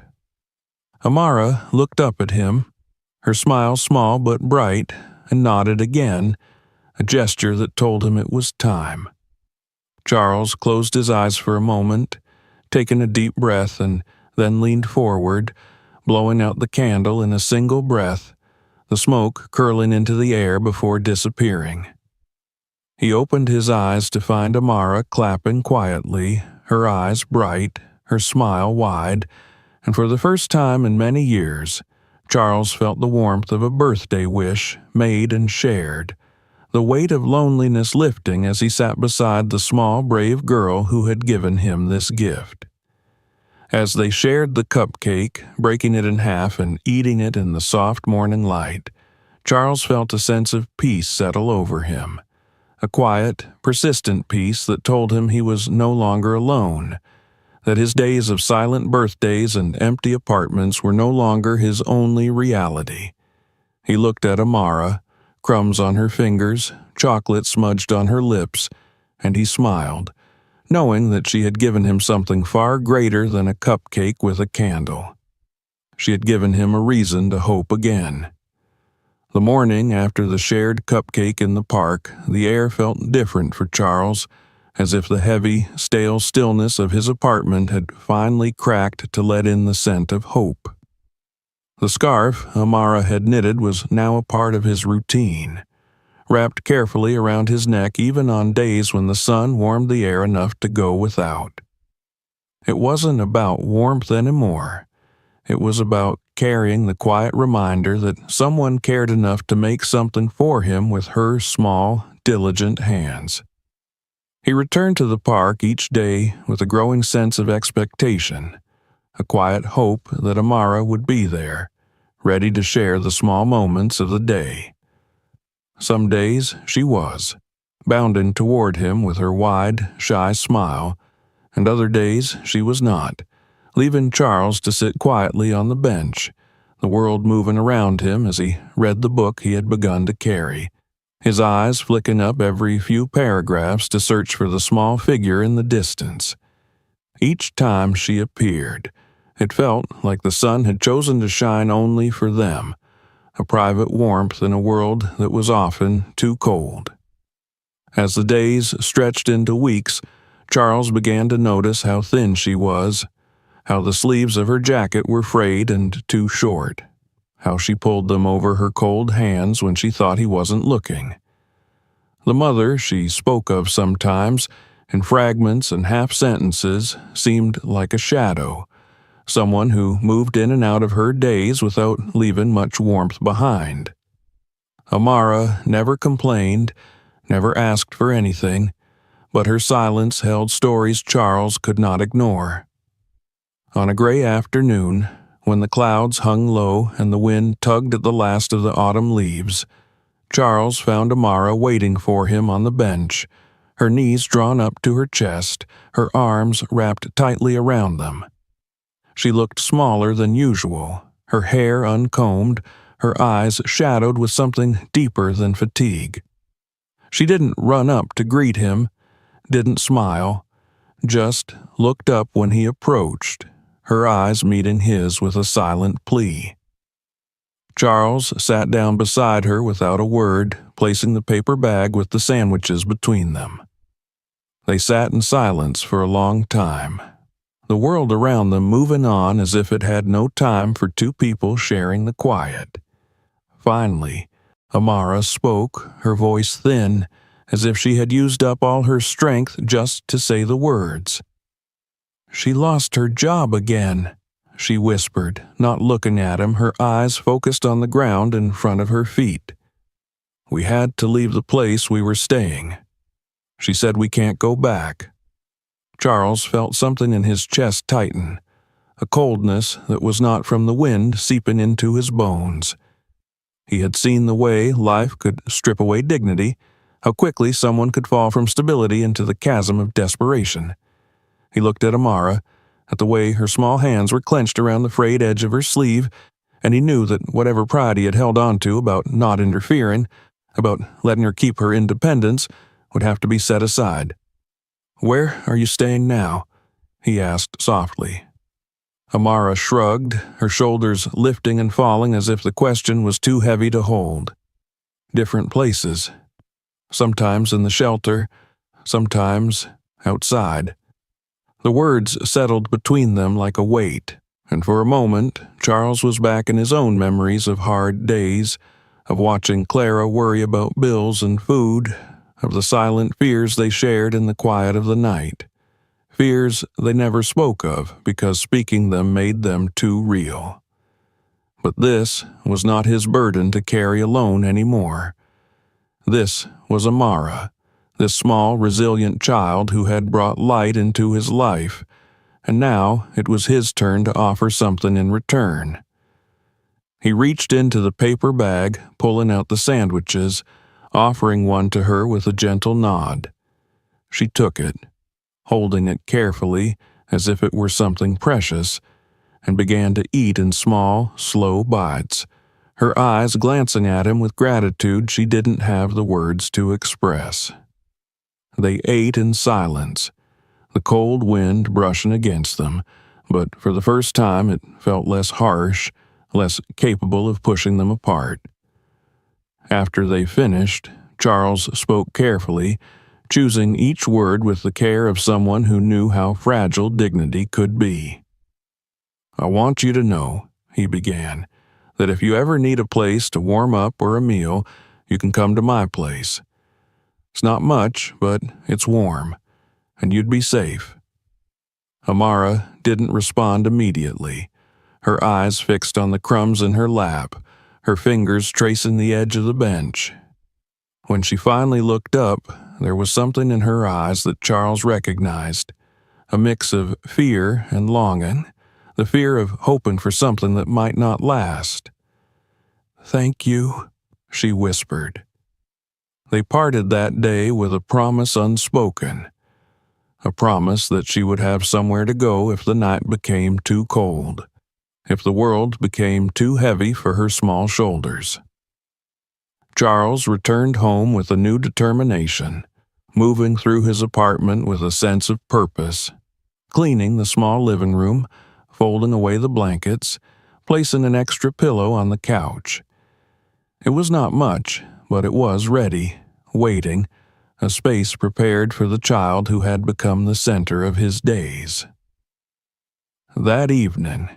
Amara looked up at him, her smile small but bright, and nodded again, a gesture that told him it was time. Charles closed his eyes for a moment, taking a deep breath, and then leaned forward, blowing out the candle in a single breath, the smoke curling into the air before disappearing. He opened his eyes to find Amara clapping quietly, her eyes bright, her smile wide, and for the first time in many years, Charles felt the warmth of a birthday wish made and shared, the weight of loneliness lifting as he sat beside the small, brave girl who had given him this gift. As they shared the cupcake, breaking it in half and eating it in the soft morning light, Charles felt a sense of peace settle over him. A quiet, persistent peace that told him he was no longer alone, that his days of silent birthdays and empty apartments were no longer his only reality. He looked at Amara, crumbs on her fingers, chocolate smudged on her lips, and he smiled, knowing that she had given him something far greater than a cupcake with a candle. She had given him a reason to hope again. The morning after the shared cupcake in the park, the air felt different for Charles, as if the heavy, stale stillness of his apartment had finally cracked to let in the scent of hope. The scarf Amara had knitted was now a part of his routine, wrapped carefully around his neck even on days when the sun warmed the air enough to go without. It wasn't about warmth anymore. It was about carrying the quiet reminder that someone cared enough to make something for him with her small, diligent hands. He returned to the park each day with a growing sense of expectation, a quiet hope that Amara would be there, ready to share the small moments of the day. Some days she was, bounding toward him with her wide, shy smile, and other days she was not, leaving Charles to sit quietly on the bench, the world moving around him as he read the book he had begun to carry, his eyes flicking up every few paragraphs to search for the small figure in the distance. Each time she appeared, it felt like the sun had chosen to shine only for them, a private warmth in a world that was often too cold. As the days stretched into weeks, Charles began to notice how thin she was, how the sleeves of her jacket were frayed and too short, how she pulled them over her cold hands when she thought he wasn't looking. The mother she spoke of sometimes, in fragments and half-sentences, seemed like a shadow, someone who moved in and out of her days without leaving much warmth behind. Amara never complained, never asked for anything, but her silence held stories Charles could not ignore. On a gray afternoon, when the clouds hung low and the wind tugged at the last of the autumn leaves, Charles found Amara waiting for him on the bench, her knees drawn up to her chest, her arms wrapped tightly around them. She looked smaller than usual, her hair uncombed, her eyes shadowed with something deeper than fatigue. She didn't run up to greet him, didn't smile, just looked up when he approached, her eyes meeting his with a silent plea. Charles sat down beside her without a word, placing the paper bag with the sandwiches between them. They sat in silence for a long time, the world around them moving on as if it had no time for two people sharing the quiet. Finally, Amara spoke, her voice thin, as if she had used up all her strength just to say the words. "She lost her job again," she whispered, not looking at him, her eyes focused on the ground in front of her feet. "We had to leave the place we were staying. She said we can't go back." Charles felt something in his chest tighten, a coldness that was not from the wind seeping into his bones. He had seen the way life could strip away dignity, how quickly someone could fall from stability into the chasm of desperation. He looked at Amara, at the way her small hands were clenched around the frayed edge of her sleeve, and he knew that whatever pride he had held on to about not interfering, about letting her keep her independence, would have to be set aside. "Where are you staying now?" he asked softly. Amara shrugged, her shoulders lifting and falling as if the question was too heavy to hold. "Different places. Sometimes in the shelter, sometimes outside." The words settled between them like a weight, and for a moment Charles was back in his own memories of hard days, of watching Clara worry about bills and food, of the silent fears they shared in the quiet of the night. Fears they never spoke of because speaking them made them too real. But this was not his burden to carry alone anymore. This was Amara, this small, resilient child who had brought light into his life, and now it was his turn to offer something in return. He reached into the paper bag, pulling out the sandwiches, offering one to her with a gentle nod. She took it, holding it carefully as if it were something precious, and began to eat in small, slow bites, her eyes glancing at him with gratitude she didn't have the words to express. They ate in silence, the cold wind brushing against them, but for the first time it felt less harsh, less capable of pushing them apart. After they finished, Charles spoke carefully, choosing each word with the care of someone who knew how fragile dignity could be. "I want you to know," he began, "that if you ever need a place to warm up or a meal, you can come to my place. It's not much, but it's warm, and you'd be safe." Amara didn't respond immediately, her eyes fixed on the crumbs in her lap, her fingers tracing the edge of the bench. When she finally looked up, there was something in her eyes that Charles recognized, a mix of fear and longing, the fear of hoping for something that might not last. "Thank you," she whispered. They parted that day with a promise unspoken, a promise that she would have somewhere to go if the night became too cold, if the world became too heavy for her small shoulders. Charles returned home with a new determination, moving through his apartment with a sense of purpose, cleaning the small living room, folding away the blankets, placing an extra pillow on the couch. It was not much, but it was ready, waiting, a space prepared for the child who had become the center of his days. That evening,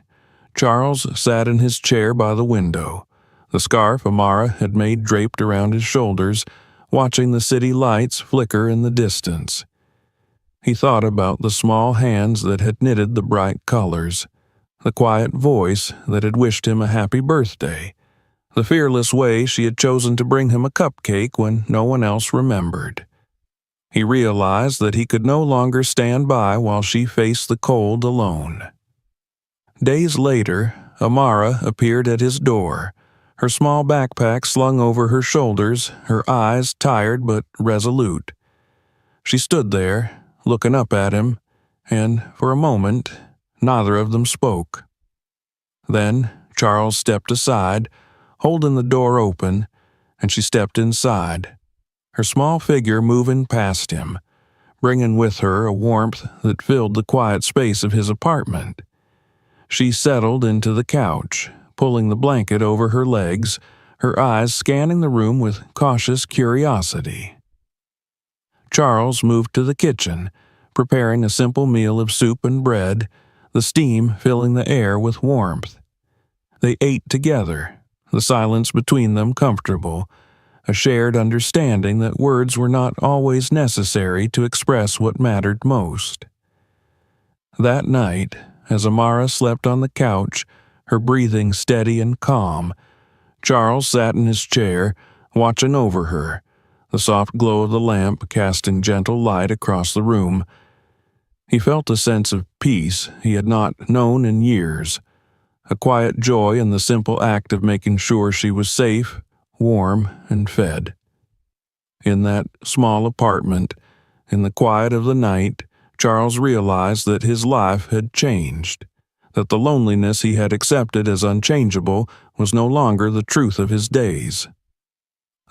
Charles sat in his chair by the window, the scarf Amara had made draped around his shoulders, watching the city lights flicker in the distance. He thought about the small hands that had knitted the bright colors, the quiet voice that had wished him a happy birthday, the fearless way she had chosen to bring him a cupcake when no one else remembered. He realized that he could no longer stand by while she faced the cold alone. Days later, Amara appeared at his door, her small backpack slung over her shoulders, her eyes tired but resolute. She stood there, looking up at him, and for a moment, neither of them spoke. Then Charles stepped aside, holding the door open, and she stepped inside, her small figure moving past him, bringing with her a warmth that filled the quiet space of his apartment. She settled into the couch, pulling the blanket over her legs, her eyes scanning the room with cautious curiosity. Charles moved to the kitchen, preparing a simple meal of soup and bread, the steam filling the air with warmth. They ate together, the silence between them comfortable, a shared understanding that words were not always necessary to express what mattered most. That night, as Amara slept on the couch, her breathing steady and calm, Charles sat in his chair, watching over her, the soft glow of the lamp casting gentle light across the room. He felt a sense of peace he had not known in years, a quiet joy in the simple act of making sure she was safe, warm, and fed. In that small apartment, in the quiet of the night, Charles realized that his life had changed, that the loneliness he had accepted as unchangeable was no longer the truth of his days.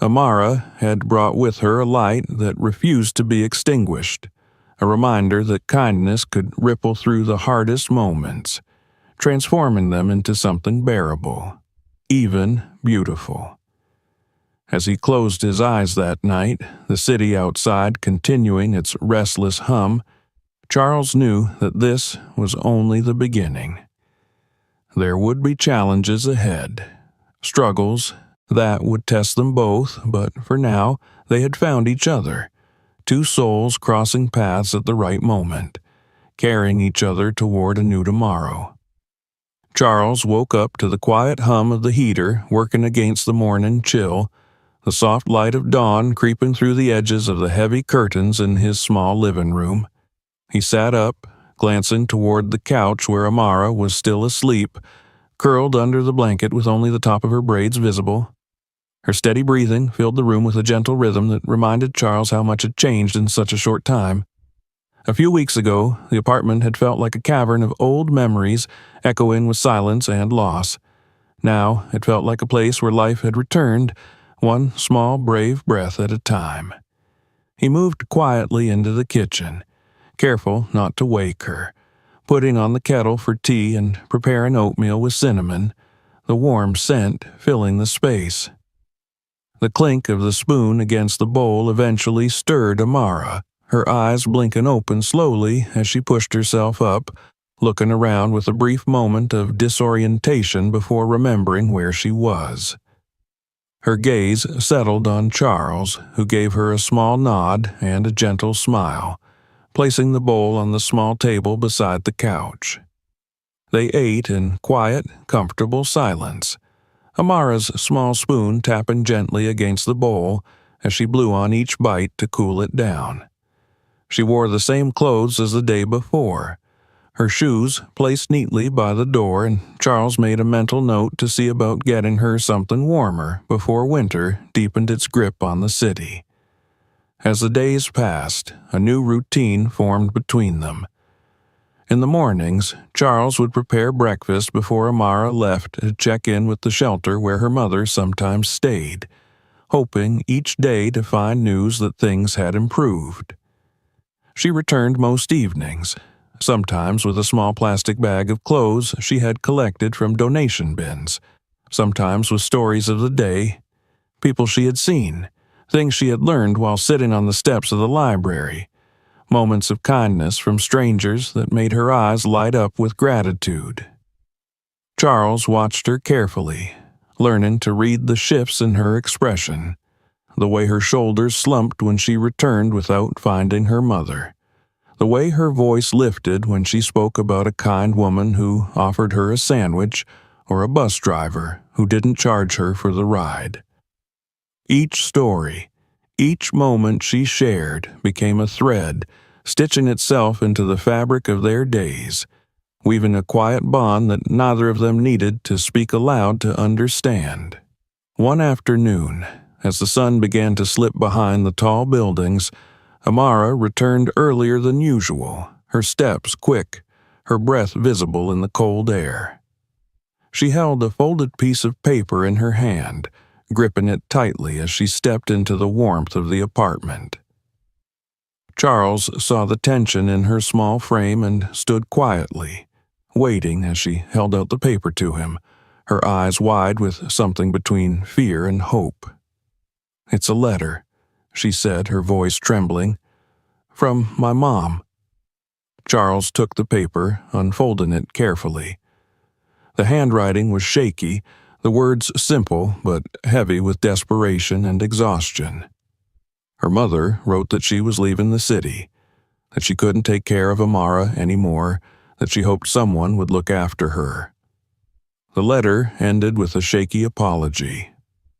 Amara had brought with her a light that refused to be extinguished, a reminder that kindness could ripple through the hardest moments, transforming them into something bearable, even beautiful. As he closed his eyes that night, the city outside continuing its restless hum, Charles knew that this was only the beginning. There would be challenges ahead, struggles that would test them both, but for now they had found each other, two souls crossing paths at the right moment, carrying each other toward a new tomorrow. Charles woke up to the quiet hum of the heater working against the morning chill, the soft light of dawn creeping through the edges of the heavy curtains in his small living room. He sat up, glancing toward the couch where Amara was still asleep, curled under the blanket with only the top of her braids visible. Her steady breathing filled the room with a gentle rhythm that reminded Charles how much had changed in such a short time. A few weeks ago, the apartment had felt like a cavern of old memories echoing with silence and loss. Now it felt like a place where life had returned, one small brave breath at a time. He moved quietly into the kitchen, careful not to wake her, putting on the kettle for tea and preparing oatmeal with cinnamon, the warm scent filling the space. The clink of the spoon against the bowl eventually stirred Amara, her eyes blinking open slowly as she pushed herself up, looking around with a brief moment of disorientation before remembering where she was. Her gaze settled on Charles, who gave her a small nod and a gentle smile, placing the bowl on the small table beside the couch. They ate in quiet, comfortable silence, Amara's small spoon tapping gently against the bowl as she blew on each bite to cool it down. She wore the same clothes as the day before, her shoes placed neatly by the door, and Charles made a mental note to see about getting her something warmer before winter deepened its grip on the city. As the days passed, a new routine formed between them. In the mornings, Charles would prepare breakfast before Amara left to check in with the shelter where her mother sometimes stayed, hoping each day to find news that things had improved. She returned most evenings, sometimes with a small plastic bag of clothes she had collected from donation bins, sometimes with stories of the day, people she had seen, things she had learned while sitting on the steps of the library, moments of kindness from strangers that made her eyes light up with gratitude. Charles watched her carefully, learning to read the shifts in her expression, the way her shoulders slumped when she returned without finding her mother, the way her voice lifted when she spoke about a kind woman who offered her a sandwich or a bus driver who didn't charge her for the ride. Each story, each moment she shared became a thread, stitching itself into the fabric of their days, weaving a quiet bond that neither of them needed to speak aloud to understand. One afternoon, as the sun began to slip behind the tall buildings, Amara returned earlier than usual, her steps quick, her breath visible in the cold air. She held a folded piece of paper in her hand, gripping it tightly as she stepped into the warmth of the apartment. Charles saw the tension in her small frame and stood quietly, waiting as she held out the paper to him, her eyes wide with something between fear and hope. "It's a letter," she said, her voice trembling. "From my mom." Charles took the paper, unfolding it carefully. The handwriting was shaky, the words simple but heavy with desperation and exhaustion. Her mother wrote that she was leaving the city, that she couldn't take care of Amara anymore, that she hoped someone would look after her. The letter ended with a shaky apology,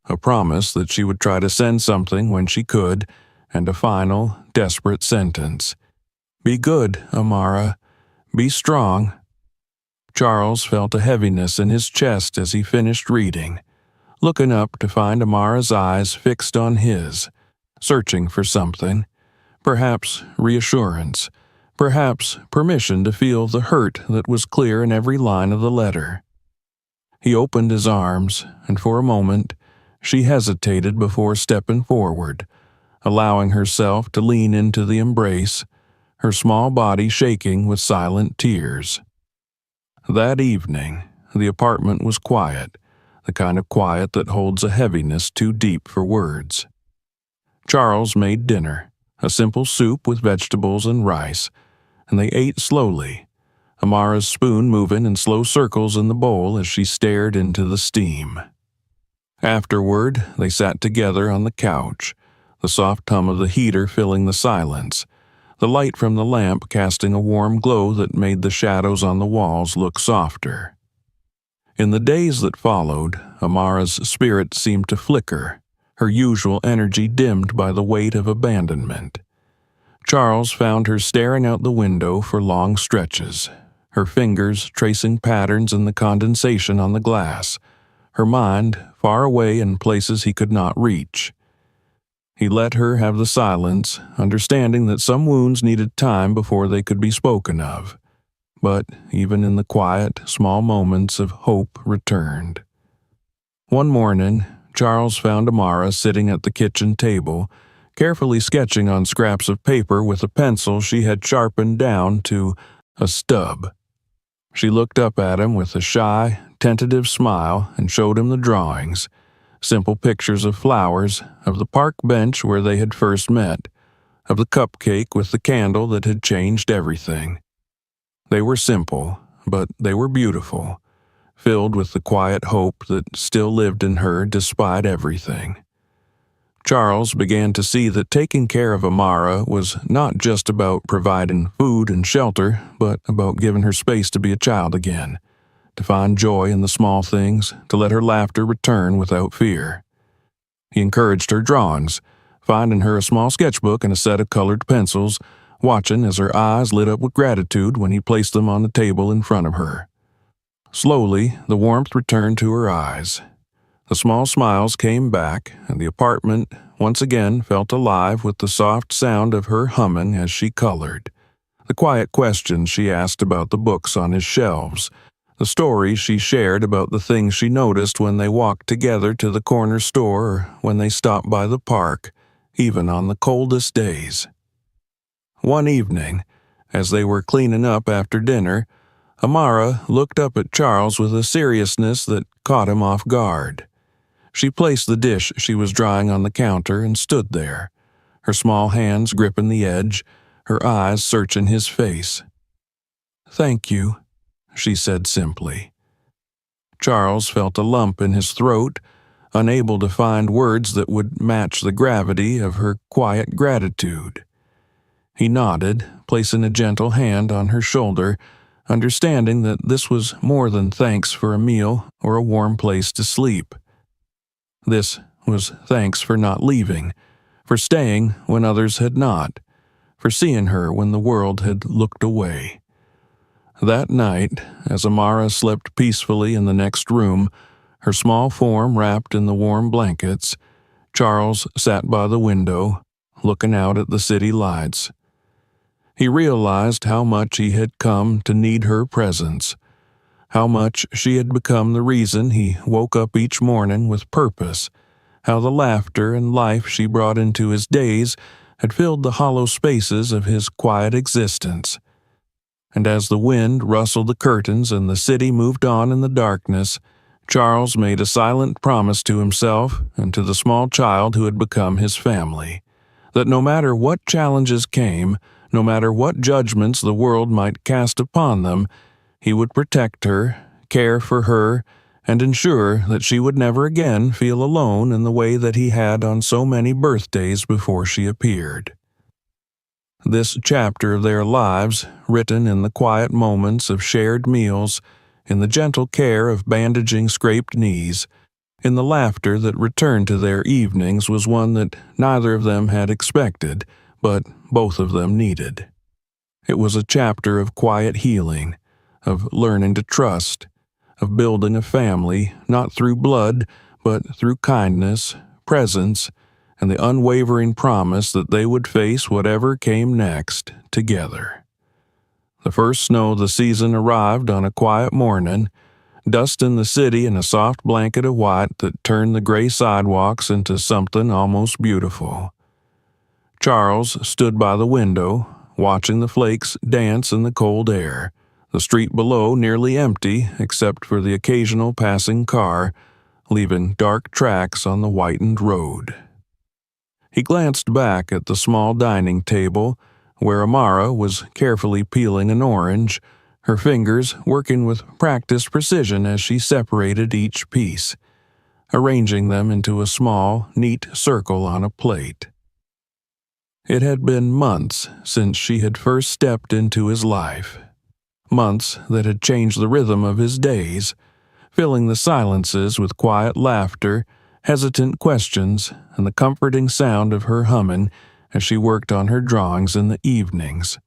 a promise that she would try to send something when she could, and a final, desperate sentence. "Be good, Amara. Be strong." Charles felt a heaviness in his chest as he finished reading, looking up to find Amara's eyes fixed on his, searching for something, perhaps reassurance, perhaps permission to feel the hurt that was clear in every line of the letter. He opened his arms, and for a moment, she hesitated before stepping forward, allowing herself to lean into the embrace, her small body shaking with silent tears. That evening, the apartment was quiet, the kind of quiet that holds a heaviness too deep for words. Charles made dinner, a simple soup with vegetables and rice, and they ate slowly, Amara's spoon moving in slow circles in the bowl as she stared into the steam. Afterward, they sat together on the couch, the soft hum of the heater filling the silence, the light from the lamp casting a warm glow that made the shadows on the walls look softer. In the days that followed, Amara's spirit seemed to flicker, her usual energy dimmed by the weight of abandonment. Charles found her staring out the window for long stretches, her fingers tracing patterns in the condensation on the glass, her mind far away in places he could not reach. He let her have the silence, understanding that some wounds needed time before they could be spoken of. But even in the quiet, small moments of hope returned. One morning, Charles found Amara sitting at the kitchen table, carefully sketching on scraps of paper with a pencil she had sharpened down to a stub. She looked up at him with a shy, tentative smile and showed him the drawings, simple pictures of flowers, of the park bench where they had first met, of the cupcake with the candle that had changed everything. They were simple, but they were beautiful, filled with the quiet hope that still lived in her despite everything. Charles began to see that taking care of Amara was not just about providing food and shelter, but about giving her space to be a child again, to find joy in the small things, to let her laughter return without fear. He encouraged her drawings, finding her a small sketchbook and a set of colored pencils, watching as her eyes lit up with gratitude when he placed them on the table in front of her. Slowly, the warmth returned to her eyes. The small smiles came back, and the apartment once again felt alive with the soft sound of her humming as she colored, the quiet questions she asked about the books on his shelves, the stories she shared about the things she noticed when they walked together to the corner store or when they stopped by the park, even on the coldest days. One evening, as they were cleaning up after dinner, Amara looked up at Charles with a seriousness that caught him off guard. She placed the dish she was drying on the counter and stood there, her small hands gripping the edge, her eyes searching his face. "Thank you," she said simply. Charles felt a lump in his throat, unable to find words that would match the gravity of her quiet gratitude. He nodded, placing a gentle hand on her shoulder, understanding that this was more than thanks for a meal or a warm place to sleep. This was thanks for not leaving, for staying when others had not, for seeing her when the world had looked away. That night, as Amara slept peacefully in the next room, her small form wrapped in the warm blankets, Charles sat by the window, looking out at the city lights. He realized how much he had come to need her presence, how much she had become the reason he woke up each morning with purpose, how the laughter and life she brought into his days had filled the hollow spaces of his quiet existence. And as the wind rustled the curtains and the city moved on in the darkness, Charles made a silent promise to himself and to the small child who had become his family, that no matter what challenges came, no matter what judgments the world might cast upon them, he would protect her, care for her, and ensure that she would never again feel alone in the way that he had on so many birthdays before she appeared. This chapter of their lives, written in the quiet moments of shared meals, in the gentle care of bandaging scraped knees, in the laughter that returned to their evenings, was one that neither of them had expected, but both of them needed. It was a chapter of quiet healing, of learning to trust, of building a family not through blood, but through kindness, presence, and the unwavering promise that they would face whatever came next together. The first snow of the season arrived on a quiet morning, dusting the city in a soft blanket of white that turned the gray sidewalks into something almost beautiful. Charles stood by the window, watching the flakes dance in the cold air, the street below nearly empty except for the occasional passing car, leaving dark tracks on the whitened road. He glanced back at the small dining table, where Amara was carefully peeling an orange, her fingers working with practiced precision as she separated each piece, arranging them into a small, neat circle on a plate. It had been months since she had first stepped into his life, months that had changed the rhythm of his days, filling the silences with quiet laughter, hesitant questions, and the comforting sound of her humming as she worked on her drawings in the evenings.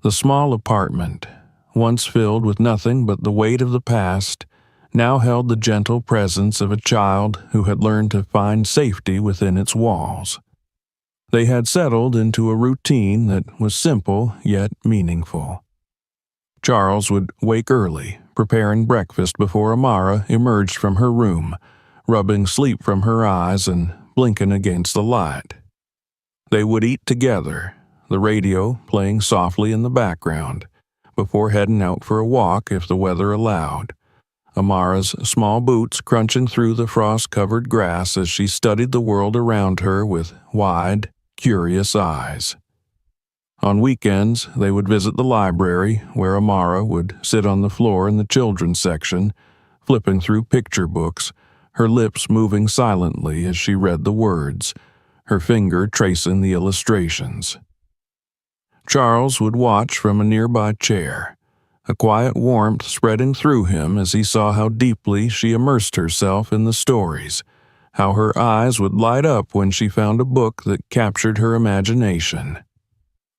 The small apartment, once filled with nothing but the weight of the past, now held the gentle presence of a child who had learned to find safety within its walls. They had settled into a routine that was simple yet meaningful. Charles would wake early, preparing breakfast before Amara emerged from her room, rubbing sleep from her eyes and blinking against the light. They would eat together, the radio playing softly in the background, before heading out for a walk if the weather allowed. Amara's small boots crunching through the frost-covered grass as she studied the world around her with wide, curious eyes. On weekends, they would visit the library, where Amara would sit on the floor in the children's section, flipping through picture books, her lips moving silently as she read the words, her finger tracing the illustrations. Charles would watch from a nearby chair, a quiet warmth spreading through him as he saw how deeply she immersed herself in the stories, how her eyes would light up when she found a book that captured her imagination.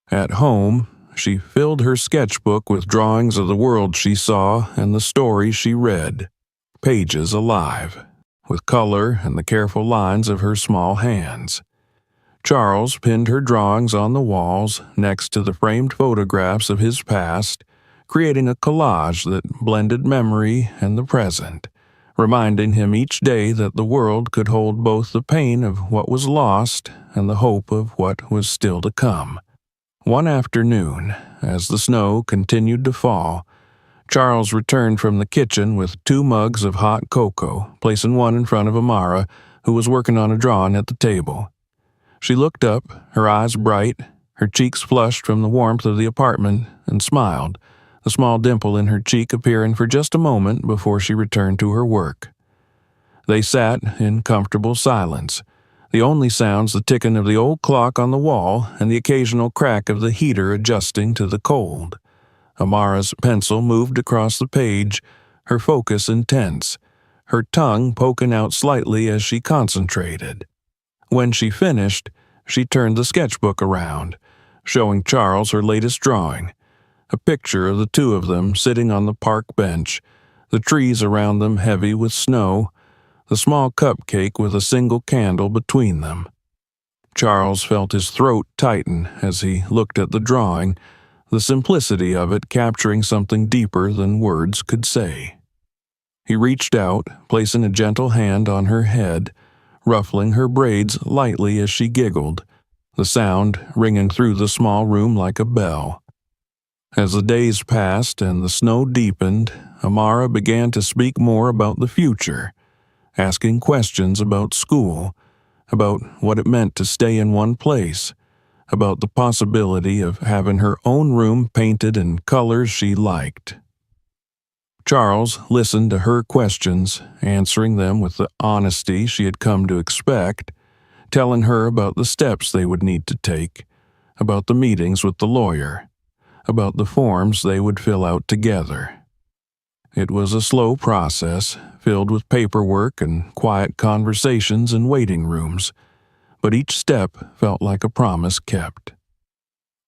At home, she filled her sketchbook with drawings of the world she saw and the stories she read, pages alive, with color and the careful lines of her small hands. Charles pinned her drawings on the walls next to the framed photographs of his past, creating a collage that blended memory and the present, reminding him each day that the world could hold both the pain of what was lost and the hope of what was still to come. One afternoon, as the snow continued to fall, Charles returned from the kitchen with 2 mugs of hot cocoa, placing one in front of Amara, who was working on a drawing at the table. She looked up, her eyes bright, her cheeks flushed from the warmth of the apartment, and smiled, the small dimple in her cheek appearing for just a moment before she returned to her work. They sat in comfortable silence, the only sounds the ticking of the old clock on the wall and the occasional crack of the heater adjusting to the cold. Amara's pencil moved across the page, her focus intense, her tongue poking out slightly as she concentrated. When she finished, she turned the sketchbook around, showing Charles her latest drawing, a picture of the 2 of them sitting on the park bench, the trees around them heavy with snow, the small cupcake with a single candle between them. Charles felt his throat tighten as he looked at the drawing, the simplicity of it capturing something deeper than words could say. He reached out, placing a gentle hand on her head, ruffling her braids lightly as she giggled, the sound ringing through the small room like a bell. As the days passed and the snow deepened, Amara began to speak more about the future, asking questions about school, about what it meant to stay in one place, about the possibility of having her own room painted in colors she liked. Charles listened to her questions, answering them with the honesty she had come to expect, telling her about the steps they would need to take, about the meetings with the lawyer, about the forms they would fill out together. It was a slow process, filled with paperwork and quiet conversations in waiting rooms, but each step felt like a promise kept.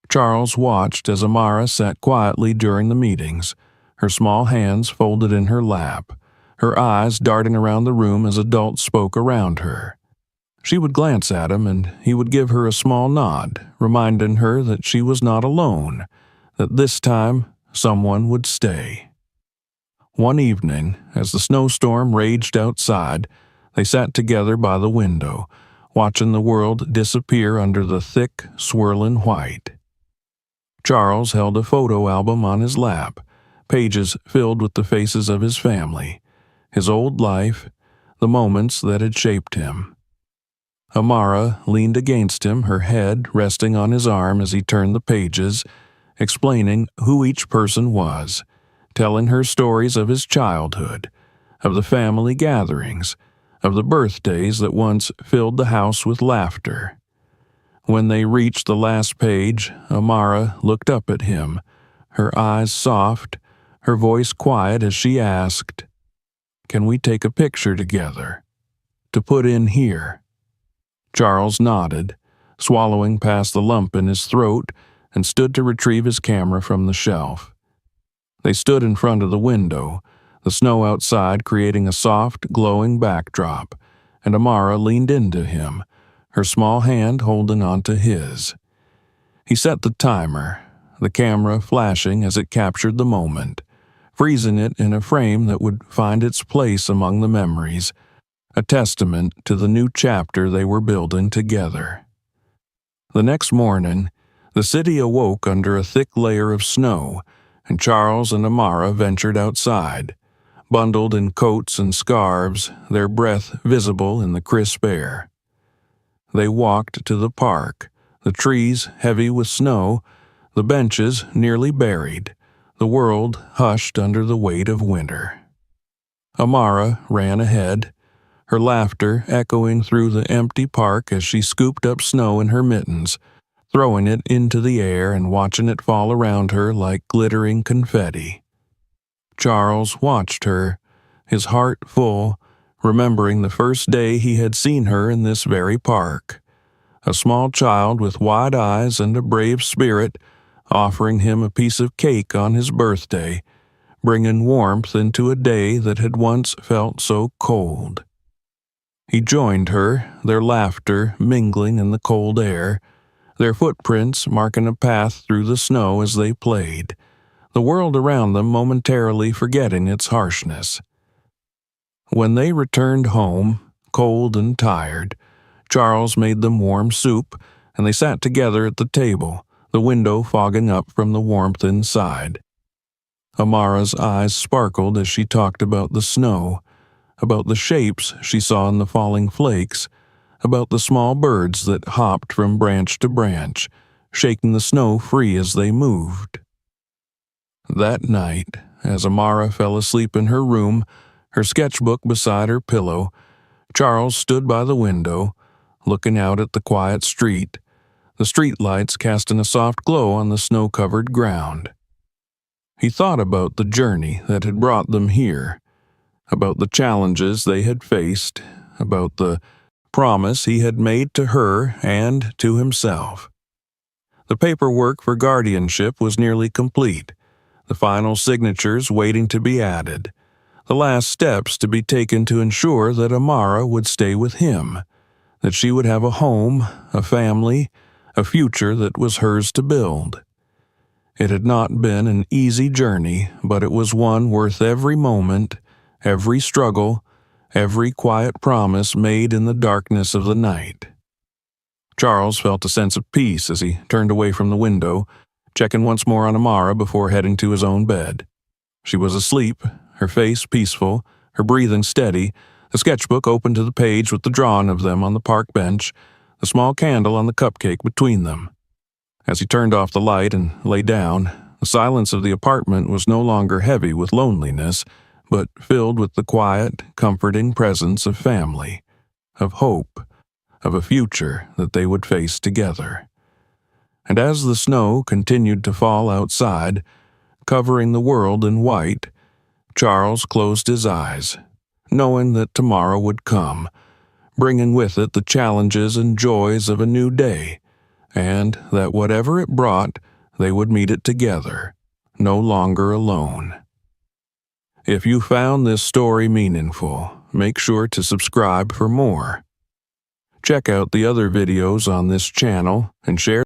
Charles watched as Amara sat quietly during the meetings, her small hands folded in her lap, her eyes darting around the room as adults spoke around her. She would glance at him and he would give her a small nod, reminding her that she was not alone, that this time someone would stay. One evening, as the snowstorm raged outside, they sat together by the window, watching the world disappear under the thick, swirling white. Charles held a photo album on his lap, pages filled with the faces of his family, his old life, the moments that had shaped him. Amara leaned against him, her head resting on his arm as he turned the pages, explaining who each person was, telling her stories of his childhood, of the family gatherings, of the birthdays that once filled the house with laughter. When they reached the last page, Amara looked up at him, her eyes soft, her voice quiet as she asked, "Can we take a picture together? To put in here?" Charles nodded, swallowing past the lump in his throat, and stood to retrieve his camera from the shelf. They stood in front of the window, the snow outside creating a soft, glowing backdrop, and Amara leaned into him, her small hand holding onto his. He set the timer, the camera flashing as it captured the moment, freezing it in a frame that would find its place among the memories, a testament to the new chapter they were building together. The next morning, the city awoke under a thick layer of snow, and Charles and Amara ventured outside, bundled in coats and scarves, their breath visible in the crisp air. They walked to the park, the trees heavy with snow, the benches nearly buried, the world hushed under the weight of winter. Amara ran ahead, her laughter echoing through the empty park as she scooped up snow in her mittens, throwing it into the air and watching it fall around her like glittering confetti. Charles watched her, his heart full, remembering the first day he had seen her in this very park. A small child with wide eyes and a brave spirit, offering him a piece of cake on his birthday, bringing warmth into a day that had once felt so cold. He joined her, their laughter mingling in the cold air, their footprints marking a path through the snow as they played, the world around them momentarily forgetting its harshness. When they returned home, cold and tired, Charles made them warm soup, and they sat together at the table, the window fogging up from the warmth inside. Amara's eyes sparkled as she talked about the snow, about the shapes she saw in the falling flakes, about the small birds that hopped from branch to branch, shaking the snow free as they moved. That night, as Amara fell asleep in her room, her sketchbook beside her pillow, Charles stood by the window, looking out at the quiet street, the streetlights casting a soft glow on the snow-covered ground. He thought about the journey that had brought them here, about the challenges they had faced, about the promise he had made to her and to himself. The paperwork for guardianship was nearly complete, the final signatures waiting to be added, the last steps to be taken to ensure that Amara would stay with him, that she would have a home, a family, a future that was hers to build. It had not been an easy journey, but it was one worth every moment, every struggle, every quiet promise made in the darkness of the night. Charles felt a sense of peace as he turned away from the window, checking once more on Amara before heading to his own bed. She was asleep, her face peaceful, her breathing steady, the sketchbook open to the page with the drawing of them on the park bench, the small candle on the cupcake between them. As he turned off the light and lay down, the silence of the apartment was no longer heavy with loneliness, but filled with the quiet, comforting presence of family, of hope, of a future that they would face together. And as the snow continued to fall outside, covering the world in white, Charles closed his eyes, knowing that tomorrow would come, bringing with it the challenges and joys of a new day, and that whatever it brought, they would meet it together, no longer alone. If you found this story meaningful, make sure to subscribe for more. Check out the other videos on this channel and share